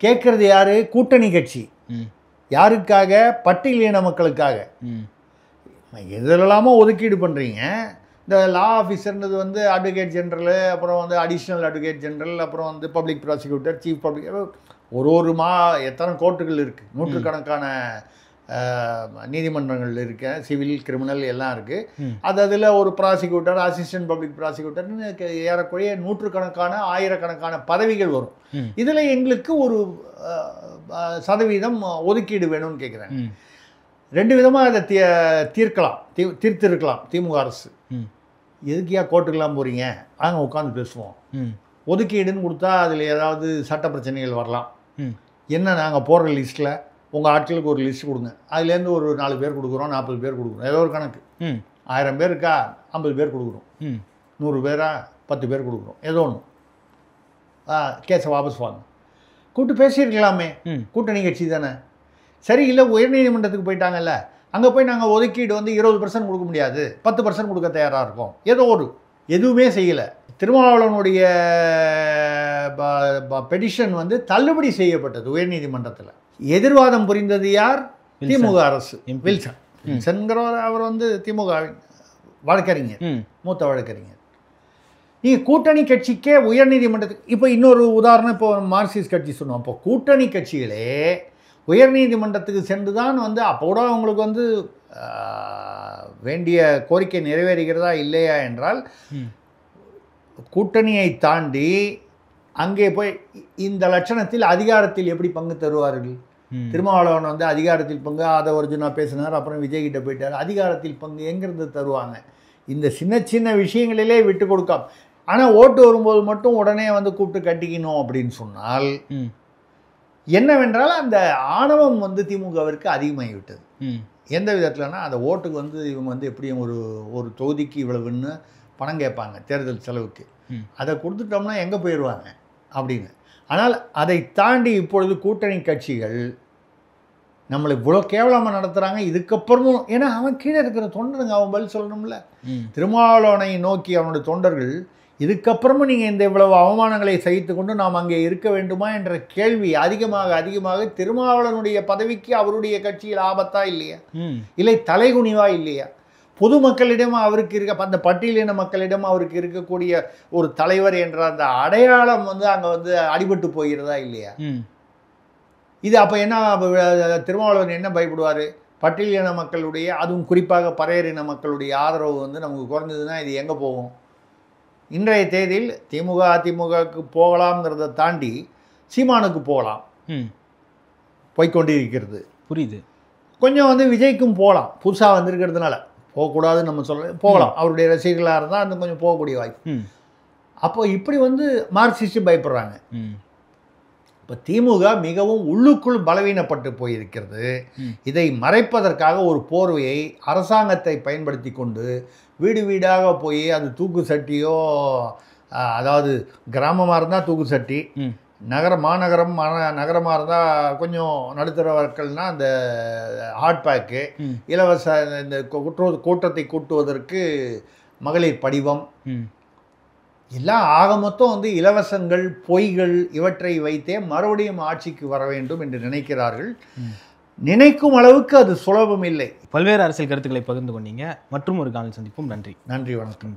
[SPEAKER 1] கேட்கறது யாரு? கூட்டணி கட்சி. யாருக்காக? பட்டியலின மக்களுக்காக. எதிலெல்லாமோ ஒதுக்கீடு பண்ணுறீங்க. இந்த லா ஆஃபீஸர்ன்றது வந்து அட்வொகேட் ஜெனரல், அப்புறம் வந்து அடிஷ்னல் அட்வொகேட் ஜெனரல், அப்புறம் வந்து பப்ளிக் ப்ராசிக்யூட்டர், சீஃப் பப்ளிக், ஒரு எத்தனை கோர்ட்டுகள் இருக்குது, நூற்றுக்கணக்கான நீதிமன்றங்கள் இருக்க, சிவில் கிரிமினல் எல்லாம் இருக்குது. அதில் ஒரு ப்ராசிக்யூட்டர், அசிஸ்டன்ட் பப்ளிக் ப்ராசிக்யூட்டர்னு ஏறக்குறைய நூற்றுக்கணக்கான ஆயிரக்கணக்கான பதவிகள் வரும். இதில் எங்களுக்கு ஒரு சதவீதம் ஒதுக்கீடு வேணும்னு கேட்குறாங்க. ரெண்டு விதமாக அதை தீர்த்திருக்கலாம் திமுக அரசு. எதுக்கியா கோர்ட்டுக்கெல்லாம் போகிறீங்க, அங்கே உட்காந்து பேசுவோம். ஒதுக்கீடுன்னு கொடுத்தா அதில் ஏதாவது சட்ட பிரச்சனைகள் வரலாம். என்ன, நாங்கள் போடுற லிஸ்ட்டில் உங்கள் ஆட்களுக்கு ஒரு லிஸ்ட் கொடுங்க, அதுலேருந்து ஒரு 4 பேர் கொடுக்குறோம், 40 பேர் கொடுக்குறோம், ஏதோ ஒரு கணக்கு. 1000 பேர் இருக்கா, 50 பேர் கொடுக்குறோம். 100 பேரா 10 பேர் கொடுக்குறோம், ஏதோ ஒன்று. கேஸை வாபஸ் வாங்க, கூப்பிட்டு பேசியிருக்கலாமே. கூட்டணி கட்சி தானே. சரி, இல்லை உயர்நீதிமன்றத்துக்கு போயிட்டாங்கல்ல, அங்கே போய் நாங்கள் ஒதுக்கீடு வந்து 20% கொடுக்க முடியாது, 10% கொடுக்க தயாராக இருக்கோம், ஏதோ ஒரு எதுவுமே செய்யலை. திருமாவளவனுடைய பெடிஷன் வந்து தள்ளுபடி செய்யப்பட்டது உயர்நீதிமன்றத்தில். எதிர்வாதம் புரிந்தது யார்? திமுக அரசு. வில்சன் வில்சன்கிறவர் அவர் வந்து திமுக வழக்கறிஞர், மூத்த வழக்கறிஞர். நீங்கள் கூட்டணி கட்சிக்கே உயர்நீதிமன்றத்துக்கு, இப்போ இன்னொரு உதாரணம், இப்போ மார்க்சிஸ்ட் கட்சி சொன்னோம். இப்போ கூட்டணி கட்சிகளே உயர்நீதிமன்றத்துக்கு சென்று தான் வந்து அப்போ கூட அவங்களுக்கு வந்து வேண்டிய கோரிக்கை நிறைவேறுகிறதா இல்லையா என்றால் கூட்டணியை தாண்டி அங்கே போய் இந்த லட்சணத்தில் அதிகாரத்தில் எப்படி பங்கு தருவார்கள்? திருமாவளவன் வந்து அதிகாரத்தில் பங்கு ஆதவர்ஜுனா பேசினார், அப்புறம் விஜய் கிட்ட போயிட்டார். அதிகாரத்தில் பங்கு எங்கிறது தருவாங்க? இந்த சின்ன சின்ன விஷயங்களிலே விட்டு கொடுக்காம, ஆனால் ஓட்டு வரும்போது மட்டும் உடனே வந்து கூப்பிட்டு கட்டிக்கணும் அப்படின்னு சொன்னால் என்னவென்றால் அந்த ஆணவம் வந்து திமுகவிற்கு அதிகமாகிவிட்டது. எந்த விதத்தில்னா அந்த ஓட்டுக்கு வந்து இவங்க வந்து எப்படியும் ஒரு தொகுதிக்கு இவ்வளவுன்னு பணம் கேட்பாங்க தேர்தல் செலவுக்கு, அதை கொடுத்துட்டோம்னா எங்கே போயிடுவாங்க அப்படின்னு. ஆனால் அதை தாண்டி இப்பொழுது கூட்டணி கட்சிகள் நம்மளை இவ்வளோ கேவலமாக நடத்துகிறாங்க. இதுக்கப்புறமும் ஏன்னா அவன் கீழே இருக்கிற தொண்டருங்க, அவன் பதில் சொல்லணும்ல. திருமாவளவனை நோக்கி அவனுடைய தொண்டர்கள் இதுக்கப்புறமும் நீங்கள் இந்த இவ்வளவு அவமானங்களை சகித்து கொண்டு நாம் அங்கே இருக்க வேண்டுமா என்ற கேள்வி அதிகமாக திருமாவளவனுடைய பதவிக்கு அவருடைய கட்சியில் ஆபத்தா இல்லையா, இல்லை தலைகுனிவா இல்லையா? பொதுமக்களிடம் அவருக்கு இருக்க அந்த பட்டியலின மக்களிடம் அவருக்கு இருக்கக்கூடிய ஒரு தலைவர் என்ற அந்த அடையாளம் வந்து அங்கே வந்து அடிபட்டு போகிறதா இல்லையா? இது அப்போ என்ன திருமாவளவன் என்ன பயப்படுவார்? பட்டியலின மக்களுடைய, அதுவும் குறிப்பாக பறையரின மக்களுடைய ஆதரவு வந்து நமக்கு குறைஞ்சதுன்னா இது எங்கே போகும்? இன்றைய தேதியில் திமுக அதிமுகவுக்கு போகலாம்ங்கிறத தாண்டி சீமானுக்கு போகலாம், போய்கொண்டிருக்கிறது.
[SPEAKER 2] புரியுது.
[SPEAKER 1] கொஞ்சம் வந்து விஜய்க்கும் போகலாம், புதுசாக வந்திருக்கிறதுனால. போகக்கூடாதுன்னு நம்ம சொல்ல, போகலாம். அவருடைய ரசிகர்களாக இருந்தால் அந்த கொஞ்சம் போகக்கூடிய வாய்ப்பு. அப்போ இப்படி வந்து மார்க்சிஸ்ட் பயப்படுறாங்க. இப்போ திமுக மிகவும் உள்ளுக்குள் பலவீனப்பட்டு போயிருக்கிறது. இதை மறைப்பதற்காக ஒரு போர்வையை அரசாங்கத்தை பயன்படுத்தி கொண்டு வீடு வீடாக போய் அது தூக்கு சட்டியோ, அதாவது கிராமமாக இருந்தால் தூக்கு சட்டி, நகரமாக இருந்தால் கொஞ்சம் நடுத்தர மக்கள்னா அந்த ஹாட் பேக்கு, இலவச இந்த கூட்டத்தை கூட்டுவதற்கு மகளிர் படிவம், எல்லாம் ஆக மொத்தம் வந்து இலவசங்கள், பொய்கள், இவற்றை வைத்தே மறுபடியும் ஆட்சிக்கு வர வேண்டும் என்று நினைக்கிறார்கள். நினைக்கும் அளவுக்கு அது சுலபம் இல்லை.
[SPEAKER 2] பல்வேறு அரசியல் கருத்துக்களை பகிர்ந்து கொண்டீங்க. மற்றும் ஒரு காணொலி சந்திப்போம். நன்றி.
[SPEAKER 1] நன்றி, வணக்கம்.